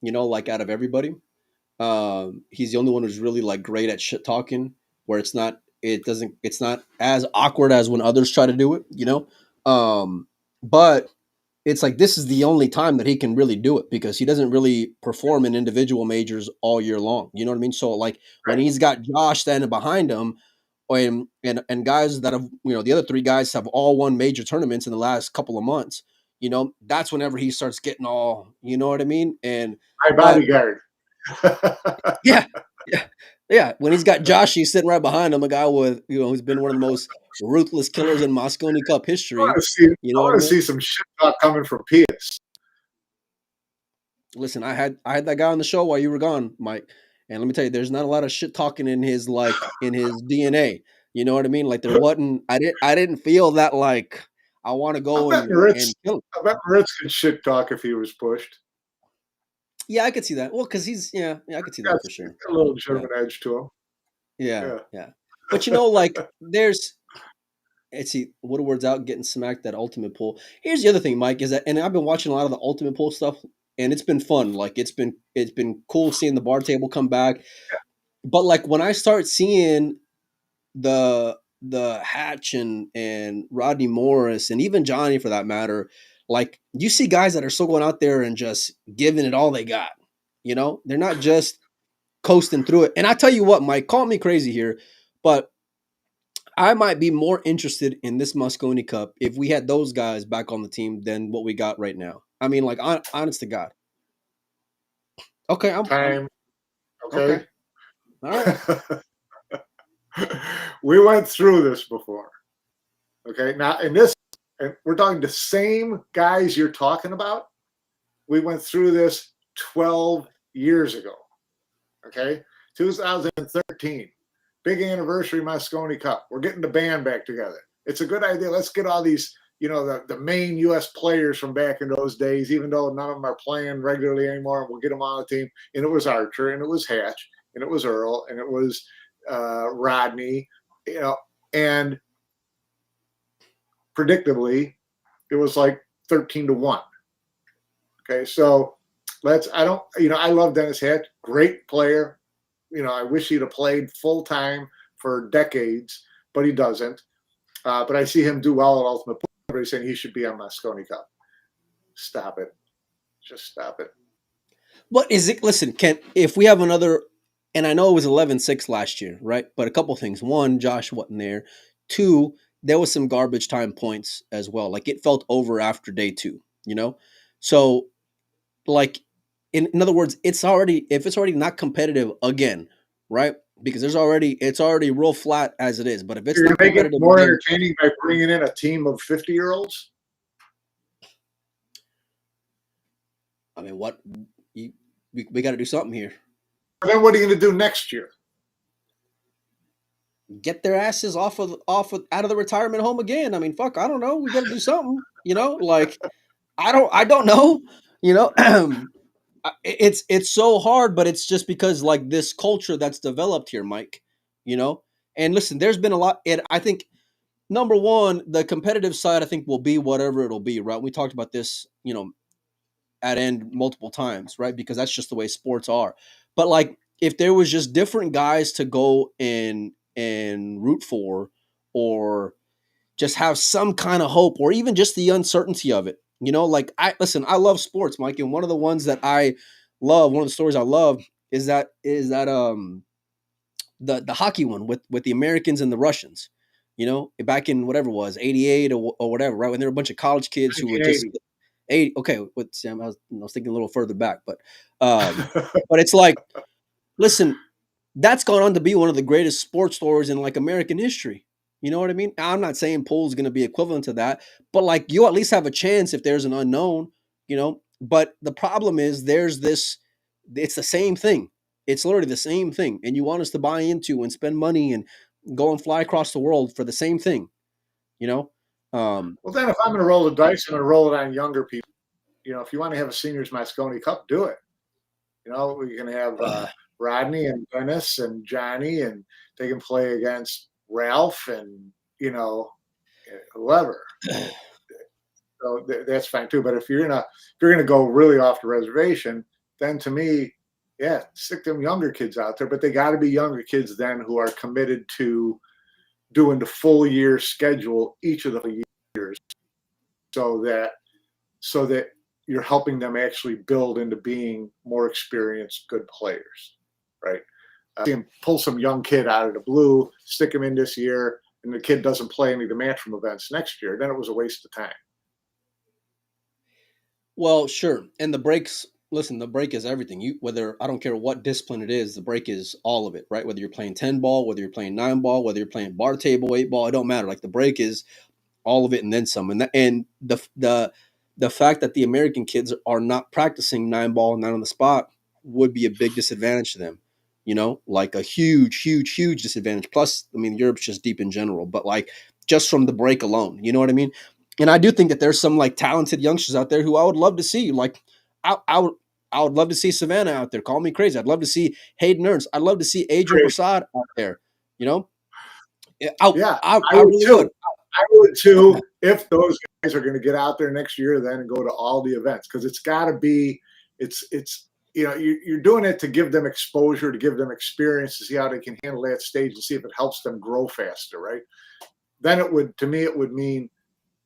Like out of everybody, he's the only one who's really like great at shit talking, where it's not as awkward as when others try to do it. But it's like this is the only time that he can really do it because he doesn't really perform in individual majors all year long. You know what I mean? So like when he's got Josh standing behind him, and guys that have, the other three guys have all won major tournaments in the last couple of months, that's whenever he starts getting all, you know what I mean? And
my bodyguard.
yeah. Yeah. When he's got Josh, he's sitting right behind him, a guy with, who's been one of the most ruthless killers in Mosconi Cup history.
I want to see some shit talk coming from Pius.
Listen, I had that guy on the show while you were gone, Mike. And let me tell you, there's not a lot of shit talking in his DNA. You know what I mean? Like there wasn't. I didn't feel that like I want to go and kill him.
I bet Moritz could shit talk if he was pushed.
Yeah, I could see that. Well, because he's I could see that for sure.
A little German edge to him.
Yeah. But like there's. Let's see, Woodward's out getting smacked that ultimate pool. Here's the other thing, Mike, is that, and I've been watching a lot of the ultimate pool stuff, and it's been fun. Like it's been cool seeing the bar table come back.
Yeah.
But like when I start seeing the Hatch and Rodney Morris and even Johnny for that matter, like you see guys that are still going out there and just giving it all they got. They're not just coasting through it. And I tell you what, Mike, call me crazy here, but I might be more interested in this Mosconi Cup if we had those guys back on the team than what we got right now. I mean, like, honest to God. Okay,
Okay.
All right.
We went through this before. Okay, now and we're talking the same guys you're talking about. We went through this 12 years ago. Okay, 2013. Big anniversary Mosconi Cup. We're getting the band back together. It's a good idea. Let's get all these, the main U.S. players from back in those days, even though none of them are playing regularly anymore. We'll get them on the team. And it was Archer, and it was Hatch, and it was Earl, and it was Rodney, you know, and predictably, it was like 13-1. Okay, so I love Dennis Hatch, great player. I wish he'd have played full time for decades, but he doesn't. But I see him do well at Ultimate Pool. Everybody's saying he should be on Mosconi Cup. Stop it. Just stop it.
What is it? Listen, if we have another, and I know it was 11-6 last year, right? But a couple things. One, Josh wasn't there. Two, there was some garbage time points as well. Like it felt over after day two, So, like, in other words, if it's already not competitive again, right? Because it's already real flat as it is. But if it's
You're
not
going to make it
competitive
more
again,
entertaining by bringing in a team of 50-year-olds?
I mean, we got to do something here.
Then what are you going to do next year?
Get their asses out of the retirement home again. I mean, fuck, I don't know. We got to do something, like I don't know, it's so hard, but it's just because like this culture that's developed here, Mike, and listen, there's been a lot. And I think number one, the competitive side, I think will be whatever it'll be, right? We talked about this, at end multiple times, right? Because that's just the way sports are. But like if there was just different guys to go and root for, or just have some kind of hope, or even just the uncertainty of it. Like I love sports, Mike, and one of the ones that I love, one of the stories I love is that the hockey one with the Americans and the Russians. Back in whatever it was, 88 or whatever, right? When there were a bunch of college kids who were just 80. Okay, with Sam, I was thinking a little further back, but it's like, listen, that's gone on to be one of the greatest sports stories in like American history. You know what I mean? I'm not saying pool's going to be equivalent to that, but like you at least have a chance if there's an unknown, But the problem is it's the same thing. It's literally the same thing, and you want us to buy into and spend money and go and fly across the world for the same thing, you know.
Well, then if I'm going to roll the dice, I'm going to roll it on younger people. If you want to have a seniors Mosconi Cup, do it. We can have Rodney and Dennis and Johnny, and they can play against Ralph and whoever. So that's fine too. But if you're gonna go really off the reservation, then to me, yeah, stick them younger kids out there. But they got to be younger kids then who are committed to doing the full year schedule each of the years, so that you're helping them actually build into being more experienced, good players, right? See him pull some young kid out of the blue, stick him in this year, and the kid doesn't play any of the matchroom events next year, then it was a waste of time.
Well, sure. And the breaks, listen, the break is everything. I don't care what discipline it is, the break is all of it, right? Whether you're playing 10 ball, whether you're playing 9 ball, whether you're playing bar table, 8 ball, it don't matter. Like the break is all of it and then some. And the fact that the American kids are not practicing 9 ball and 9 on the spot would be a big disadvantage to them. Like a huge, huge, huge disadvantage. Plus, I mean, Europe's just deep in general, but like just from the break alone, you know what I mean? And I do think that there's some like talented youngsters out there who I would love to see. Like I would love to see Savannah out there. Call me crazy. I'd love to see Hayden Ernst. I'd love to see Adrian Prasad out there. I really would.
I would too, if those guys are going to get out there next year then and go to all the events, because it's got to be, you're doing it to give them exposure, to give them experience, to see how they can handle that stage and see if it helps them grow faster, right? Then it would mean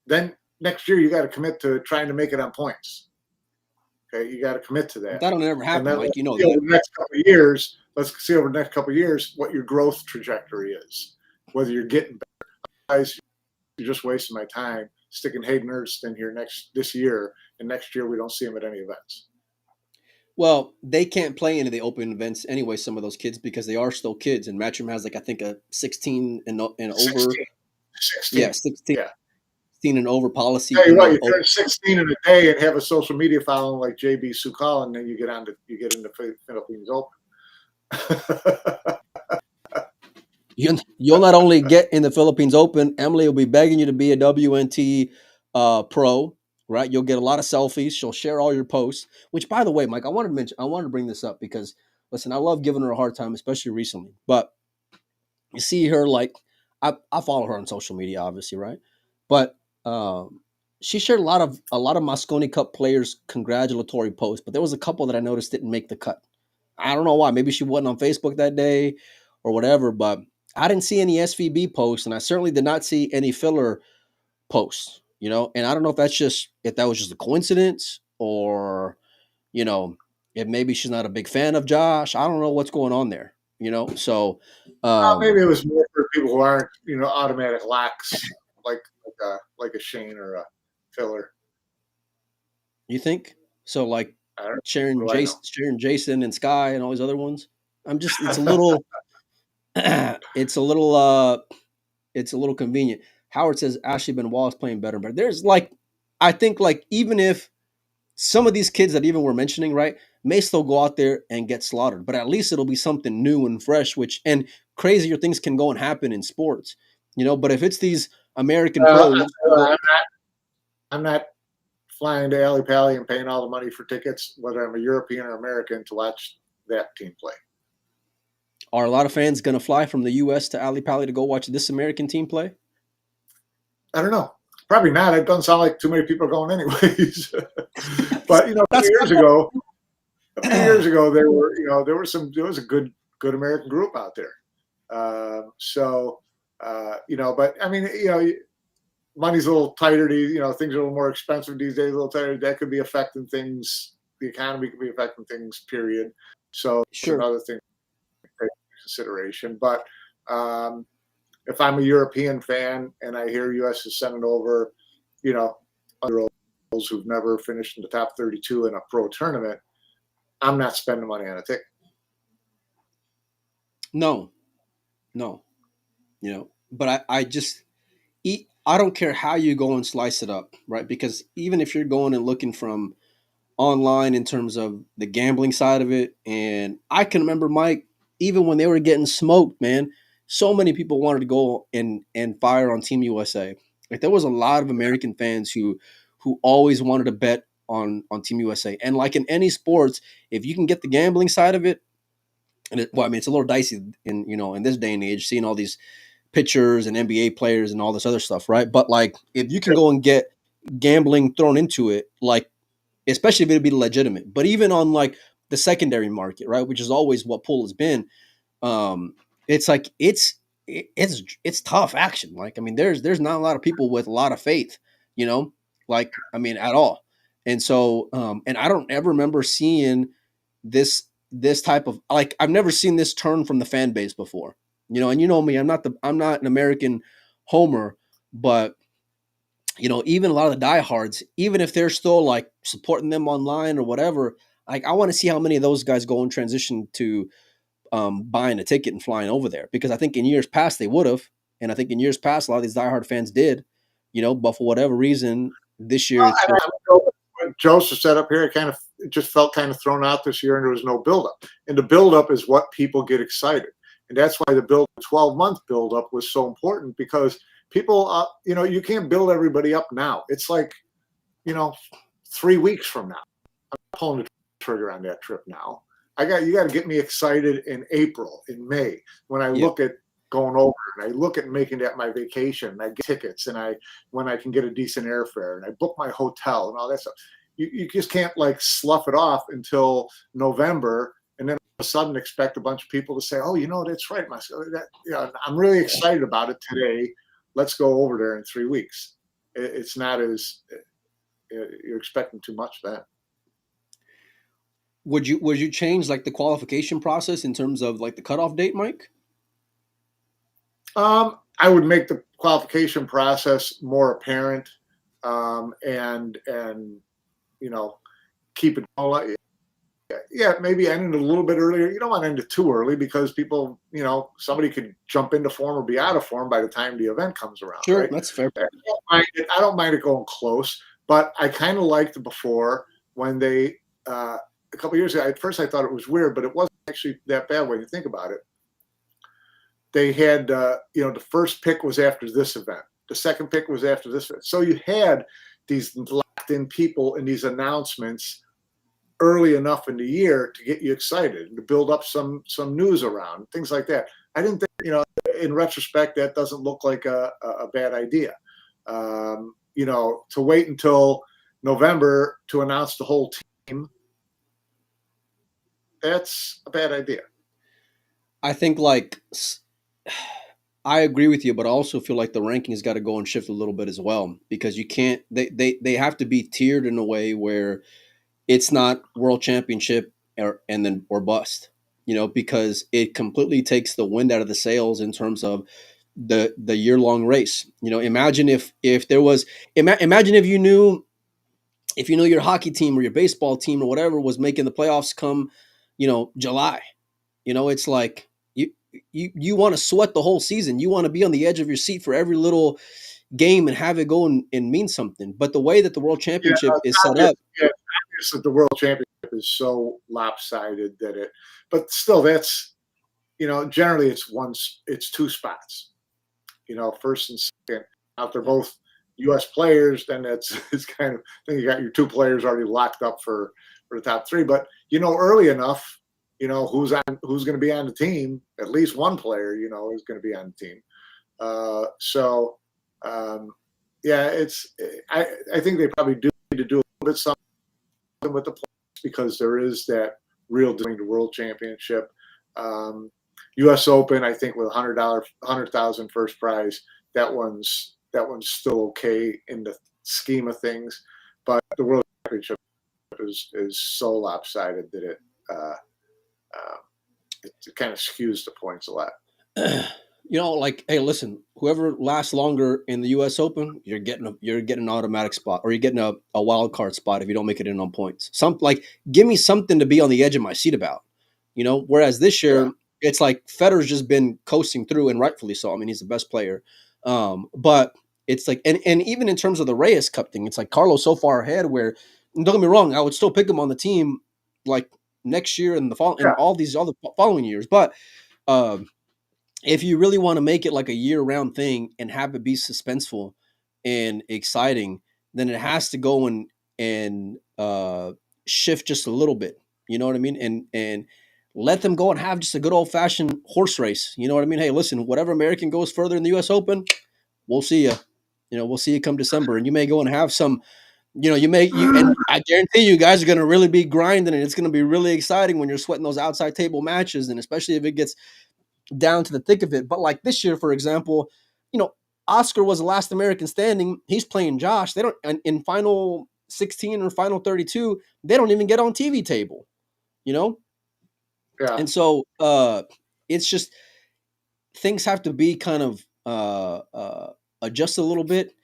then next year you got to commit to trying to make it on points. Okay, you got to commit to that.
That'll never happen, Mike. You know
that. Over the next couple of years, let's see over the next couple of years what your growth trajectory is, whether you're getting better. Guys, you're just wasting my time sticking Hayden Ernst in here this year, and next year we don't see him at any events.
Well, they can't play into the open events anyway, some of those kids, because they are still kids. And Matchroom has like, I think a 16 and over.
16.
Yeah, 16. Yeah. 16 and over policy.
Tell you what, you turn 16 in a day and have a social media following like JB Sukal, and then you get into Philippines Open.
You'll not only get in the Philippines Open, Emily will be begging you to be a WNT pro, right? You'll get a lot of selfies. She'll share all your posts, which, by the way, Mike, I wanted to bring this up because, listen, I love giving her a hard time, especially recently. But you see her, like, I follow her on social media, obviously, right? But she shared a lot of Mosconi Cup players congratulatory posts, but there was a couple that I noticed didn't make the cut. I don't know why. Maybe she wasn't on Facebook that day or whatever, but I didn't see any SVB posts, and I certainly did not see any filler posts, you know. And I don't know if that was just a coincidence, or, you know, if maybe she's not a big fan of Josh. I don't know what's going on there, you know. So
Maybe it was more for people who aren't, automatic locks like a Shane or a filler.
you think so? Like
I don't know.
Sharon,
What do I know?
Jason, and Sky, and all these other ones. It's a little, it's a little, it's a little convenient. Howard says Ashley Ben Wallace playing better, but there's like, I think like even if some of these kids that even we're mentioning, right, may still go out there and get slaughtered, but at least it'll be something new and fresh, which and crazier things can go and happen in sports, you know. But if it's these American pros,
I'm not flying to Alley Pally and paying all the money for tickets, whether I'm a European or American, to watch that team play.
are a lot of fans going to fly from the U.S. to Alley Pally to go watch this American team play?
I don't know. Probably not. It doesn't sound like too many people are going anyways. But a few years ago, there was a good American group out there. But I mean, money's a little tighter. Things are a little more expensive these days. A little tighter. That could be affecting things. The economy could be affecting things. Period. So
Sure.
Another thing to take into consideration. But if I'm a European fan and I hear U.S. is sending over, underolds who've never finished in the top 32 in a pro tournament, I'm not spending money on a ticket.
No, but I don't care how you go and slice it up, right? Because even if you're going and looking from online in terms of the gambling side of it, and I can remember, Mike, even when they were getting smoked, man, so many people wanted to go and fire on Team USA. Like there was a lot of American fans who always wanted to bet on Team USA. And like in any sports, if you can get the gambling side of it, and it's a little dicey in this day and age, seeing all these pitchers and NBA players and all this other stuff, right? But like if you can go and get gambling thrown into it, like especially if it'd be legitimate, but even on like the secondary market, right, which is always what pool has been, it's like it's tough action. Like I mean, there's not a lot of people with a lot of faith, like I mean at all. And so and I don't ever remember seeing this type of, like I've never seen this turn from the fan base before. And you know me, I'm not an American homer, but even a lot of the diehards, even if they're still like supporting them online or whatever, like I want to see how many of those guys go and transition to buying a ticket and flying over there, because I think in years past they would have, and I think in years past a lot of these diehard fans did, but for whatever reason this year it's just,
when Joseph set up here, it just felt kind of thrown out this year, and there was no buildup. And the buildup is what people get excited, and that's why the 12-month buildup was so important, because people, you can't build everybody up now. It's like, 3 weeks from now. I'm pulling the trigger on that trip now. You got to get me excited in April, in May, when I look at going over and I look at making that my vacation, and I get tickets, and when I can get a decent airfare, and I book my hotel and all that stuff. You just can't like slough it off until November, and then all of a sudden expect a bunch of people to say, "Oh, that's right, I'm really excited about it today. Let's go over there in 3 weeks." It's not as you're expecting too much then.
Would you change like the qualification process in terms of like the cutoff date, Mike?
I would make the qualification process more apparent, and keep it going. Yeah, maybe end it a little bit earlier. You don't want to end it too early, because people, somebody could jump into form or be out of form by the time the event comes around.
Sure,
right?
That's fair.
I don't mind it going close, but I kind of liked it before when they a couple of years ago. At first, I thought it was weird, but it wasn't actually that bad when you think about it. They had, the first pick was after this event. The second pick was after this event. So you had these locked-in people in these announcements early enough in the year to get you excited and to build up some news around, things like that. I didn't think, in retrospect, that doesn't look like a bad idea. To wait until November to announce the whole team, that's a bad idea.
I think I agree with you, but I also feel like the rankings got to go and shift a little bit as well, because you can't, they have to be tiered in a way where it's not world championship or bust, because it completely takes the wind out of the sails in terms of the year long race. Imagine if there was, imagine if you knew your hockey team or your baseball team or whatever was making the playoffs come, July. It's like you want to sweat the whole season. You want to be on the edge of your seat for every little game and have it go and mean something. But the way that the World Championship is set up,
it's obvious that the World Championship is so lopsided but still, that's, generally it's two spots, first and second. If they're both U.S. players, then it's kind of, then you got your two players already locked up for the top three. But early enough, who's going to be on the team. At least one player, is going to be on the team. I think they probably do need to do a little bit something with the points, because there is that real during the World Championship. U.S. Open, I think, with $100,000 first prize, that one's still okay in the scheme of things, but the World Championship is so lopsided that it kind of skews the points a lot.
Hey, listen, whoever lasts longer in the U.S. Open, you're getting an automatic spot, or you're getting a wild card spot if you don't make it in on points. Give me something to be on the edge of my seat about, Whereas this year, it's like Federer's just been coasting through, and rightfully so. I mean, he's the best player, but it's like, and even in terms of the Reyes Cup thing, it's like Carlos so far ahead. Where, don't get me wrong, I would still pick him on the team like next year and the fall and all the following years, but. If you really want to make it like a year-round thing and have it be suspenseful and exciting, then it has to go and shift just a little bit. You know what I mean? And let them go and have just a good old-fashioned horse race. You know what I mean? Hey, listen, whatever American goes further in the U.S. Open, we'll see you. We'll see you come December, and you may go and have some. And I guarantee you guys are going to really be grinding, and it's going to be really exciting when you're sweating those outside table matches, and especially if it gets down to the thick of it. But like this year, for example, Oscar was the last American standing. He's playing Josh. They don't, in final 16 or final 32, they don't even get on TV table, Yeah. And so it's just, things have to be kind of adjust a little bit.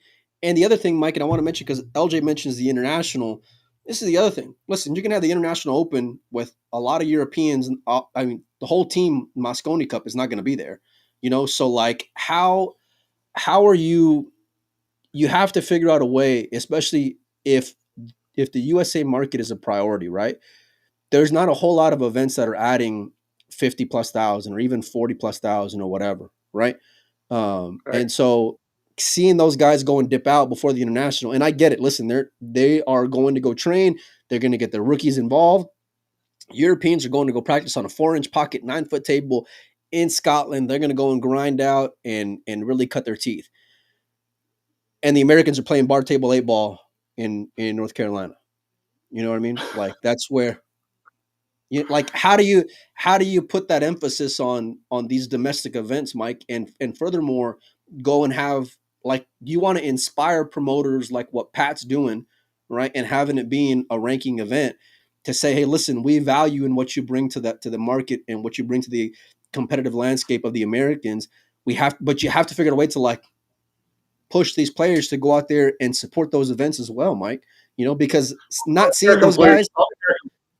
And the other thing, Mike, and I want to mention, because LJ mentions the international, this is the other thing. Listen, you can have the International Open with a lot of Europeans. I mean, the whole team, Mosconi Cup, is not going to be there. So like, how are you have to figure out a way, especially if the USA market is a priority, right? There's not a whole lot of events that are adding 50 plus thousand or even 40 plus thousand or whatever, right? Right. And so seeing those guys go and dip out before the international, and I get it. Listen, they are going to go train. They're going to get their rookies involved. Europeans are going to go practice on a 4-inch pocket, 9-foot table in Scotland. They're going to go and grind out and really cut their teeth. And the Americans are playing bar table 8 ball in North Carolina. You know what I mean? Like, that's where, how do you put that emphasis on these domestic events, Mike? And furthermore, go and have, like, you want to inspire promoters like what Pat's doing, right? And having it being a ranking event to say, hey, listen, we value in what you bring to the market and what you bring to the competitive landscape of the Americans. But you have to figure out a way to, like, push these players to go out there and support those events as well, Mike. Because not seeing those guys.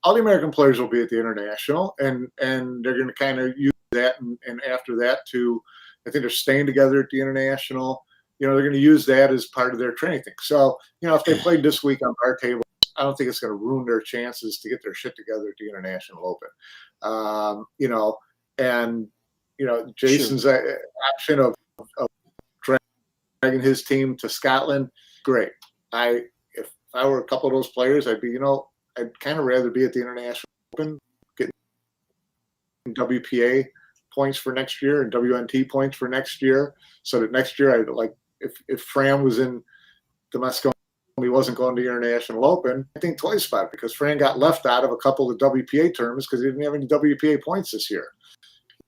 All the American players will be at the international, and they're going to kind of use that, and after that, I think they're staying together at the international. They're going to use that as part of their training thing. So, if they played this week on bar tables, I don't think it's going to ruin their chances to get their shit together at the International Open. Jason's option of dragging his team to Scotland, great. If I were a couple of those players, I'd be, I'd kind of rather be at the International Open, getting WPA points for next year and WNT points for next year, so that next year I like if Fran was in the Moscone, he wasn't going to the International Open, I think twice about it because Fran got left out of a couple of WPA tournaments because he didn't have any WPA points this year.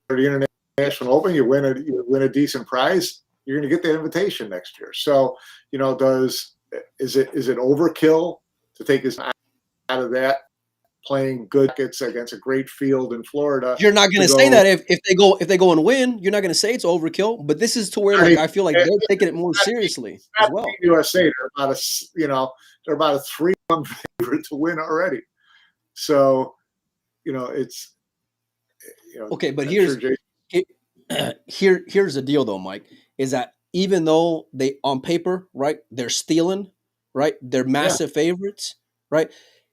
For the International Open, you win a decent prize, you're going to get that invitation next year. So, you know, is it overkill to take his out of that playing good against a great field in Florida?
You're not going to say that if they go and win, you're not going to say it's overkill. But this is to where like I feel like they're taking it more seriously as well.
USA, they're about a 3-1 favorite to win already. So, you know, it's
okay. But here's the deal, though, Mike, is that even though they on paper, right, they're stealing, right, they're massive favorites, right.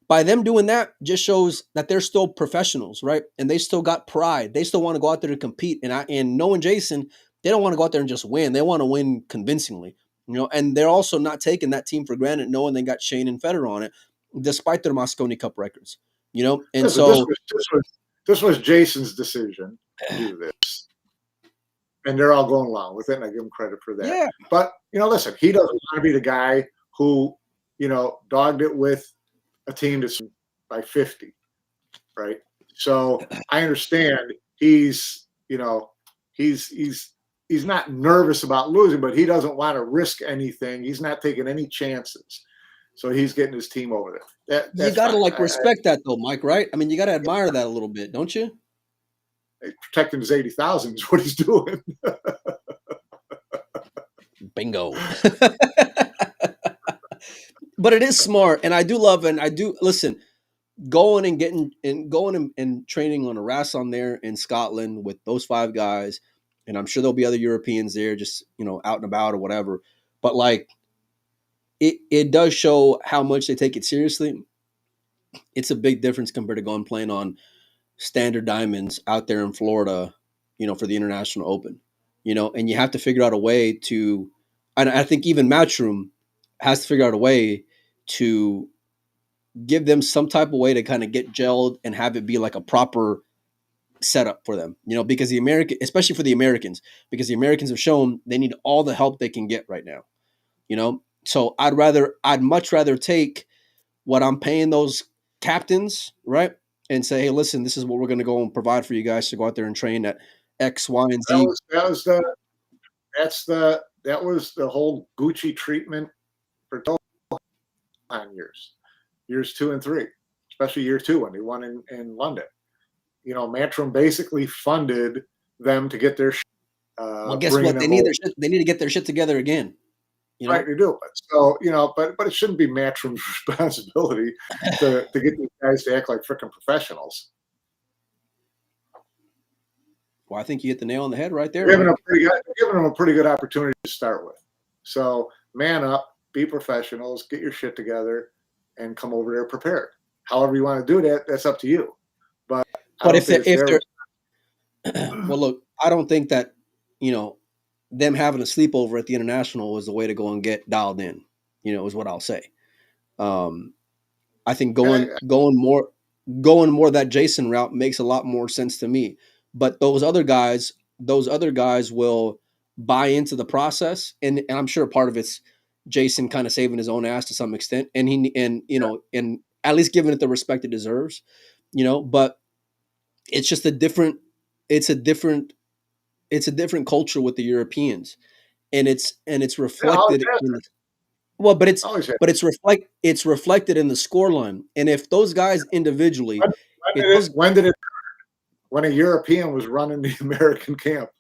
By them doing that, just shows that they're still professionals, right? And they still got pride. They still want to go out there to compete. And knowing Jason, they don't want to go out there and just win. They want to win convincingly, you know. And they're also not taking that team for granted, knowing they got Shane and Federer on it, despite their Mosconi Cup records, you know. And so
this was Jason's decision to do this, and they're all going along with it. And I give him credit for that.
Yeah.
But you know, listen, he doesn't want to be the guy who dogged it with a team that's by 50, right? So I understand he's not nervous about losing, but he doesn't want to risk anything. He's not taking any chances. So he's getting his team over there.
You got to respect that though, Mike, right? I mean, you got to admire that a little bit, don't you?
Protecting his 80,000 is what he's doing.
Bingo. But it is smart, and I do love, and I do listen. Going and training on a RAS on there in Scotland with those 5 guys, and I'm sure there'll be other Europeans there, just out and about or whatever. But like, it does show how much they take it seriously. It's a big difference compared to going playing on standard diamonds out there in Florida, for the International Open, and you have to figure out a way to. And I think even Matchroom has to figure out a way to give them some type of way to kind of get gelled and have it be like a proper setup for them, because especially for the Americans, because the Americans have shown they need all the help they can get right now, So I'd much rather take what I'm paying those captains, right? And say, hey, listen, this is what we're going to go and provide for you guys to go out there and train at X, Y, and Z.
That was the whole Gucci treatment for on years 2 and 3, especially year 2 when they won in London. Matchroom basically funded them to get their.
Well, guess what? They need They need to get their shit together again.
Right, they do. So but it shouldn't be Matchroom's responsibility to get these guys to act like freaking professionals.
Well, I think you hit the nail on the head right there.
Giving them a pretty good opportunity to start with. So man up, be professionals, get your shit together, and come over there prepared. However you want to do that, that's up to you. But
if they're well, look, I don't think that them having a sleepover at the International was the way to go and get dialed in. Is what I'll say. I think going more that Jason route makes a lot more sense to me. But those other guys will buy into the process, and I'm sure part of it's Jason kind of saving his own ass to some extent, and and at least giving it the respect it deserves, But it's just a different culture with the Europeans, and it's reflected. It's reflected in the scoreline, and if those guys individually,
when a European was running the American camp,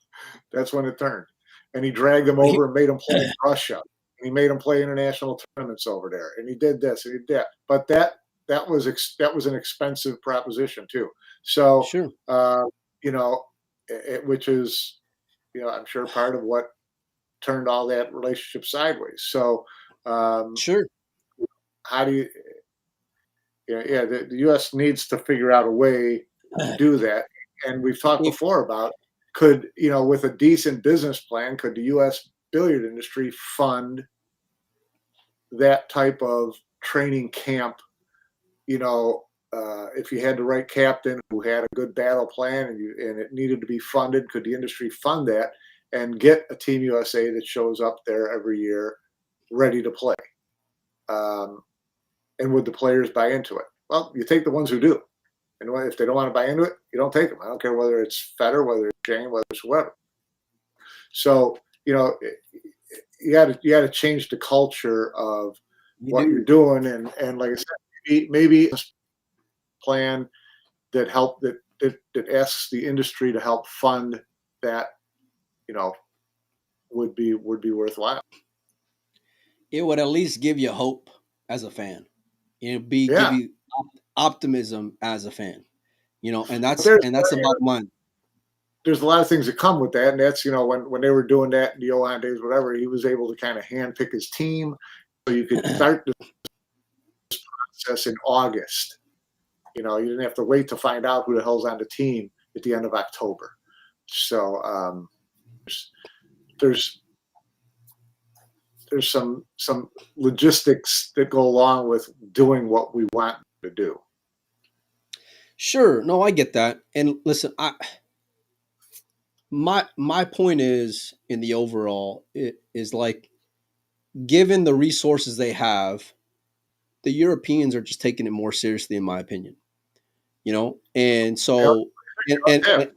that's when it turned, and he dragged them over and made them play in Russia. He made them play international tournaments over there, and he did this and he did that. But that was an expensive proposition too. So,
sure.
Which is, I'm sure part of what turned all that relationship sideways. So,
sure.
How do you? The U.S. needs to figure out a way to do that. And we've talked before about with a decent business plan, could the U.S. billiard industry fund that type of training camp, if you had the right captain who had a good battle plan and it needed to be funded, could the industry fund that and get a Team USA that shows up there every year ready to play? And would the players buy into it? Well, you take the ones who do. And if they don't want to buy into it, you don't take them. I don't care whether it's Federer, whether it's Jane, whether it's whoever. So, you got to change the culture of what you're doing. And like I said, maybe a plan that asks the industry to help fund that, would be worthwhile.
It would at least give you hope as a fan. Give you optimism as a fan. And that's about mine.
There's a lot of things that come with that, and that's when they were doing that in the Johan days, whatever, he was able to kind of handpick his team, so you could start this process in August. You didn't have to wait to find out who the hell's on the team at the end of October. So there's some logistics that go along with doing what we want to do.
Sure, no, I get that. And listen, my point is, in the overall, it is like, given the resources they have, the Europeans are just taking it more seriously, in my opinion. And so, and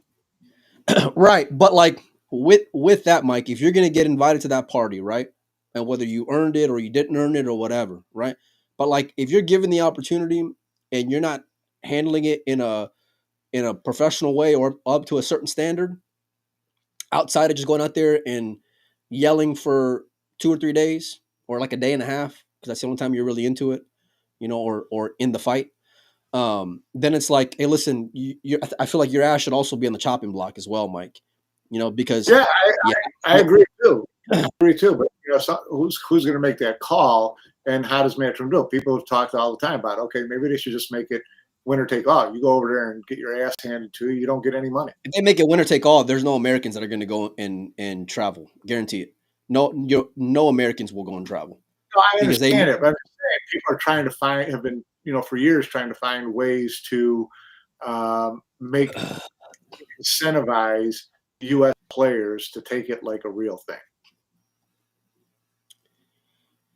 right, but like with that, Mike, if you're gonna get invited to that party, right, and whether you earned it or you didn't earn it or whatever, right, but like if you're given the opportunity and you're not handling it in a professional way or up to a certain standard, outside of just going out there and yelling for 2 or 3 days or like a day and a half, because that's the only time you're really into it, or in the fight, then it's like, hey, listen, I feel like your ass should also be on the chopping block as well, Mike. Because
I agree too. But who's going to make that call, and how does Matchroom do it? People have talked all the time about, okay, maybe they should just make it winner take all. You go over there and get your ass handed to you. You don't get any money.
If they make it winner take all, there's no Americans that are going to go and travel. Guarantee it. No Americans will go and travel.
No, I understand it, but I'm just saying, people are trying to have been, for years trying to find ways to incentivize U.S. players to take it like a real thing.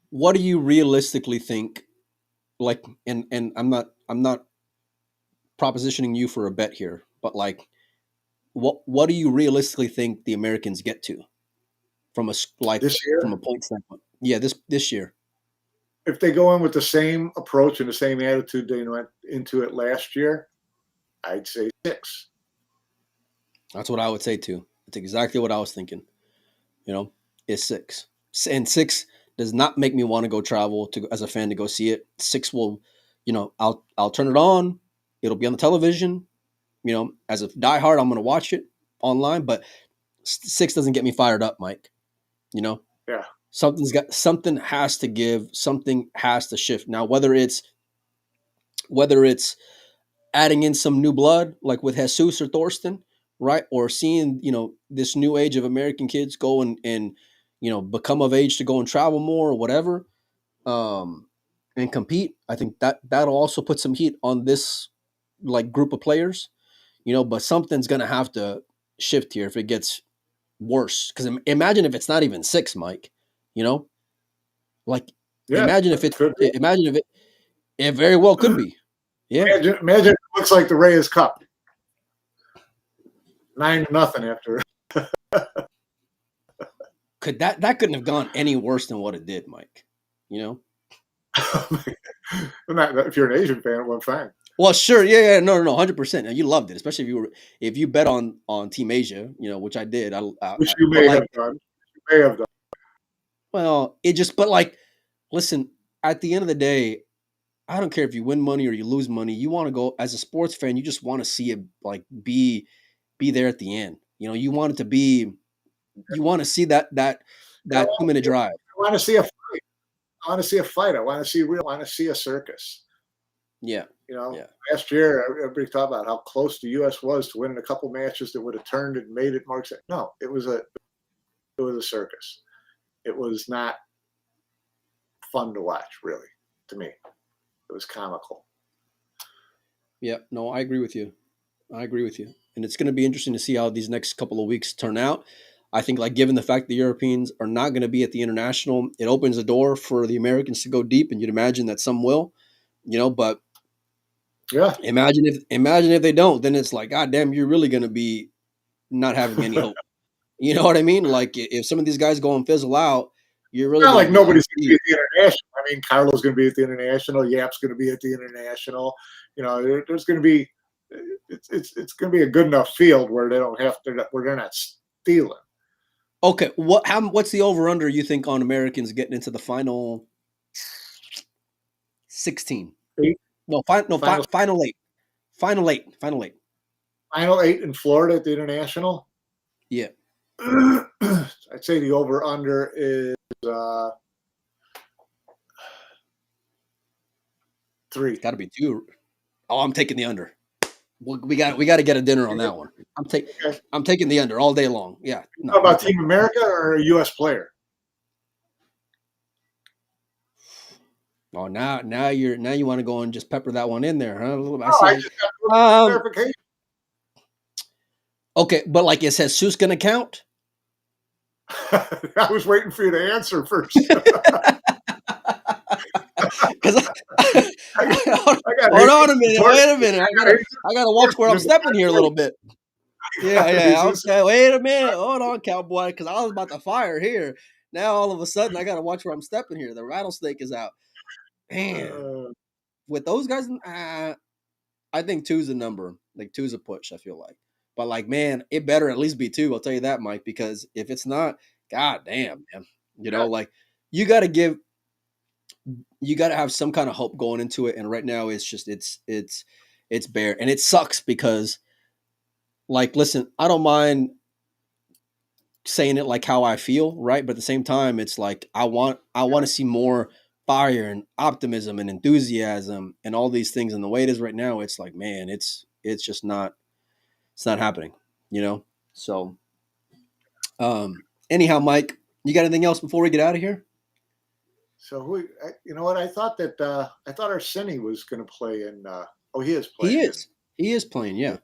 What do you realistically think? Like, and I'm not propositioning you for a bet here, but like, what do you realistically think the Americans get to from a point standpoint? Yeah, this year.
If they go in with the same approach and the same attitude they went into it last year, I'd say 6.
That's what I would say too. That's exactly what I was thinking. It's 6, and 6 does not make me want to go travel as a fan to go see it. 6 will, I'll turn it on. It'll be on the television. As a diehard, I'm going to watch it online. But 6 doesn't get me fired up, Mike.
Yeah.
Something has to give. Something has to shift. Now, whether it's adding in some new blood, like with Jesus or Thorsten, right? Or seeing, this new age of American kids go and become of age to go and travel more or whatever, and compete. I think that'll also put some heat on this like group of players, but something's going to have to shift here if it gets worse. Because imagine if it's not even 6, Mike, imagine if it very well could be. Yeah.
Imagine it looks like the Reyes Cup. 9-0 after.
That couldn't have gone any worse than what it did, Mike.
If you're an Asian fan, it went fine.
Well, sure, yeah, no, 100%. And you loved it, especially if you bet on Team Asia, which I did.
Which you may have done. You may have done.
Well, but like, listen, at the end of the day, I don't care if you win money or you lose money. You want to go as a sports fan. You just want to see it like be there at the end. You want it to be. You want to see that 2-minute drive.
I want to see a fight. I want to see a fight. I want to see a circus.
Yeah.
Last year everybody talked about how close the U.S. was to winning a couple matches that would have turned and made it more exciting. No, it was a circus. It was not fun to watch, really, to me. It was comical.
Yeah, no, I agree with you. I agree with you. And it's going to be interesting to see how these next couple of weeks turn out. I think, like, given the fact the Europeans are not going to be at the international, it opens a door for the Americans to go deep, and you'd imagine that some will, but
Yeah.
imagine if they don't, then it's like, God damn, you're really going to be not having any hope. You know what I mean? Like, if some of these guys go and fizzle out, you're really
Not
going to
like
be like,
nobody's going to be at the international. I mean, Carlo's going to be at the international. Yap's going to be at the international. There's going to be it's going to be a good enough field where they don't have to where they're not stealing.
okay, what's the over under you think on Americans getting into the final 16?
Eight,
No,
final
final 8. Final 8.
final 8 in Florida at the international.
Yeah.
I'd say the over under is 3.
Got to be 2. Oh, I'm taking the under. We got to get a dinner on that one. I'm taking the under all day long. Yeah.
No, about Team America or a U.S. player?
Oh, now you want to go and just pepper that one in there, huh?
I just got clarification.
Okay, but like it says, Jesus gonna count?
I was waiting for you to answer first.
Hold on a minute. Wait a minute. I gotta watch where I'm stepping here a little bit. Yeah. Okay. Wait a minute. Hold on, cowboy, because I was about to fire here. Now all of a sudden I gotta watch where I'm stepping here. The rattlesnake is out. Man, with those guys, I think 2's a number. Like 2's a push. I feel like, but like, man, it better at least be 2. I'll tell you that, Mike, because if it's not, god damn, man, like you got to have some kind of hope going into it. And right now, it's just it's bare, and it sucks because, like, listen, I don't mind saying it like how I feel, right? But at the same time, it's like I want to see more fire and optimism and enthusiasm and all these things. And the way it is right now, it's like, man, it's just not happening, So, anyhow, Mike, you got anything else before we get out of here?
So you know what? I thought Arseni was going to play in. He is playing.
He is playing. Yeah.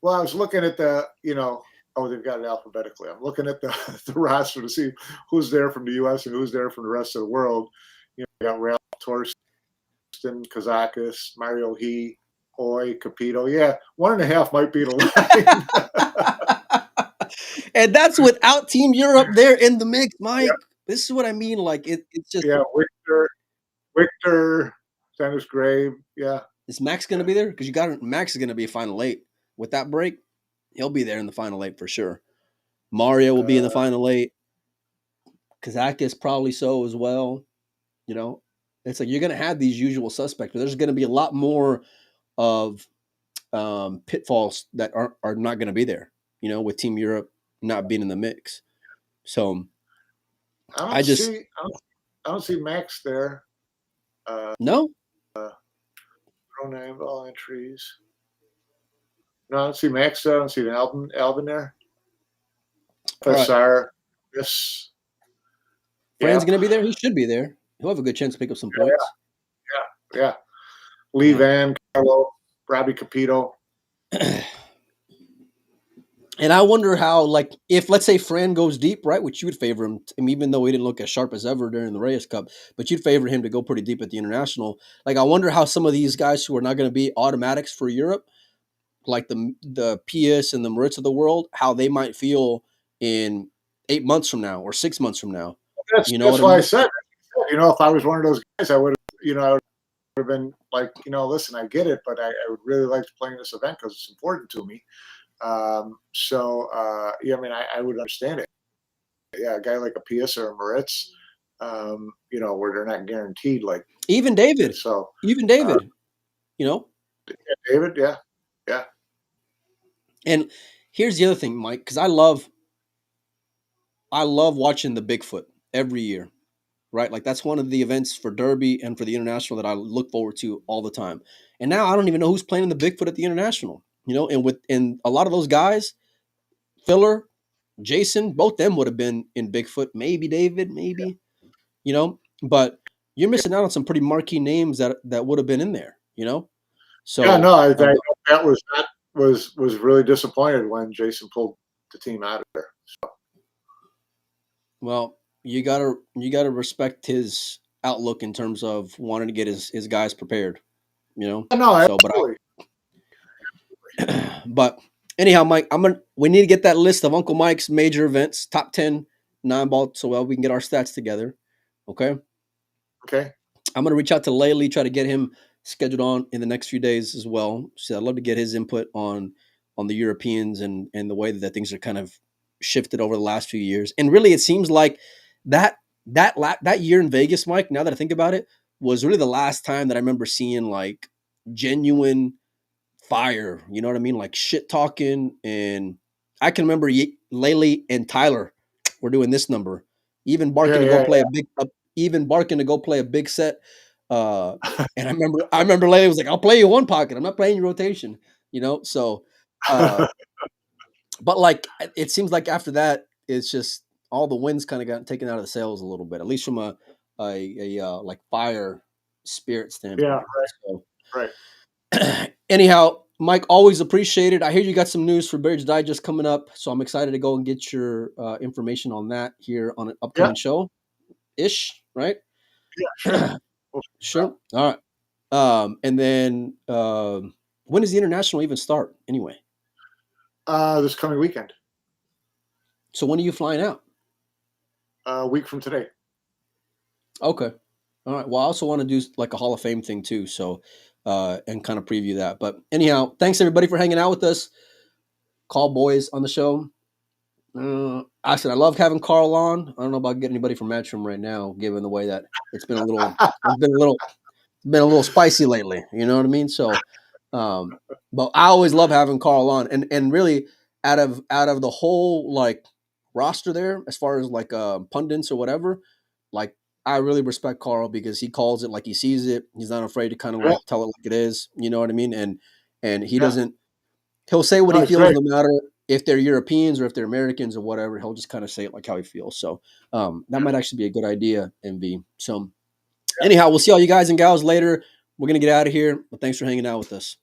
Well, I was looking at they've got it alphabetically. I'm looking at the roster to see who's there from the U.S. and who's there from the rest of the world. You got Ralph Torsten, Kazakis, Mario He, Hoy, Capito. Yeah, 1.5 might be the
line. And that's without Team Europe there in the mix, Mike. Yep. This is what I mean. Like it's just
Victor, Dennis Grave. Yeah.
Is Max going to be there? Because Max is going to be a final 8 with that break. He'll be there in the final 8 for sure. Mario will be in the final 8. Kazakis probably so as well. It's like you're going to have these usual suspects, but there's going to be a lot more of pitfalls that are not going to be there. With Team Europe not being in the mix. So
I don't see Max there.
No.
Name ball entries. No, I don't see Max there. I don't see Alvin there. Passar. Yes.
Fran's going to be there. He should be there. He'll have a good chance to pick up some points.
Yeah. Lee Van, Carlo, Robbie Capito.
And I wonder how, like, if let's say Fran goes deep, right, which you would favor him, even though he didn't look as sharp as ever during the Reyes Cup, but you'd favor him to go pretty deep at the international. Like, I wonder how some of these guys who are not going to be automatics for Europe, like the Pius and the Moritz of the world, how they might feel in 8 months from now or 6 months from now.
That's why I said, if I was one of those guys, I would have been like, listen, I get it, but I would really like to play in this event because it's important to me. I would understand it. Yeah, a guy like a Pius or a Moritz, where they're not guaranteed. Like
even David. David,
David, yeah.
And here's the other thing, Mike, because I love watching the Bigfoot every year, right? Like that's one of the events for Derby and for the international that I look forward to all the time. And now I don't even know who's playing in the Bigfoot at the international. And a lot of those guys, Filler, Jason, both them would have been in Bigfoot. Maybe David, maybe, but you're missing out on some pretty marquee names that would have been in there, So
yeah, no, that was really disappointed when Jason pulled the team out of there. So.
well, you gotta respect his outlook in terms of wanting to get his guys prepared.
No,
So,
absolutely.
but anyhow, Mike, we need to get that list of Uncle Mike's major events, top 10 9-ball, so we can get our stats together. Okay.
Okay.
I'm gonna reach out to Laley, try to get him scheduled on in the next few days as well. So I'd love to get his input on the Europeans and the way that things are kind of shifted over the last few years. And really, it seems like that that year in Vegas, Mike. Now that I think about it, was really the last time that I remember seeing like genuine fire. You know what I mean? Like shit talking. And I can remember Laley and Tyler were doing this number, even barking to go play even barking to go play a big set. And I remember Laley was like, "I'll play you one pocket. I'm not playing your rotation." So. But like it seems like after that, it's just all the winds kind of got taken out of the sails a little bit, at least from a like fire spirit
Yeah,
standpoint.
right.
So anyhow, Mike, always appreciated. I hear you got some news for Bears Digest coming up, so I'm excited to go and get your information on that here on an upcoming show ish, right?
Yeah, sure.
Sure. All right. And then when does the international even start anyway?
This coming weekend.
So when are you flying out?
A week from today.
Okay. All right. Well, I also want to do like a Hall of Fame thing too. So, and kind of preview that. But anyhow, thanks everybody for hanging out with us. Call boys on the show. I said I love having Carl on. I don't know about getting anybody from Matchroom right now, given the way that it's been a little spicy lately. You know what I mean? So, but I always love having Carl on, and really out of the whole like roster there, as far as like pundits or whatever, like I really respect Carl because he calls it like he sees it. He's not afraid to kind of like tell it like it is. You know what I mean? And he doesn't. He'll say what he feels, no matter if they're Europeans or if they're Americans or whatever. He'll just kind of say it like how he feels. So that might actually be a good idea, MV. So anyhow, we'll see all you guys and gals later. We're gonna get out of here, but thanks for hanging out with us.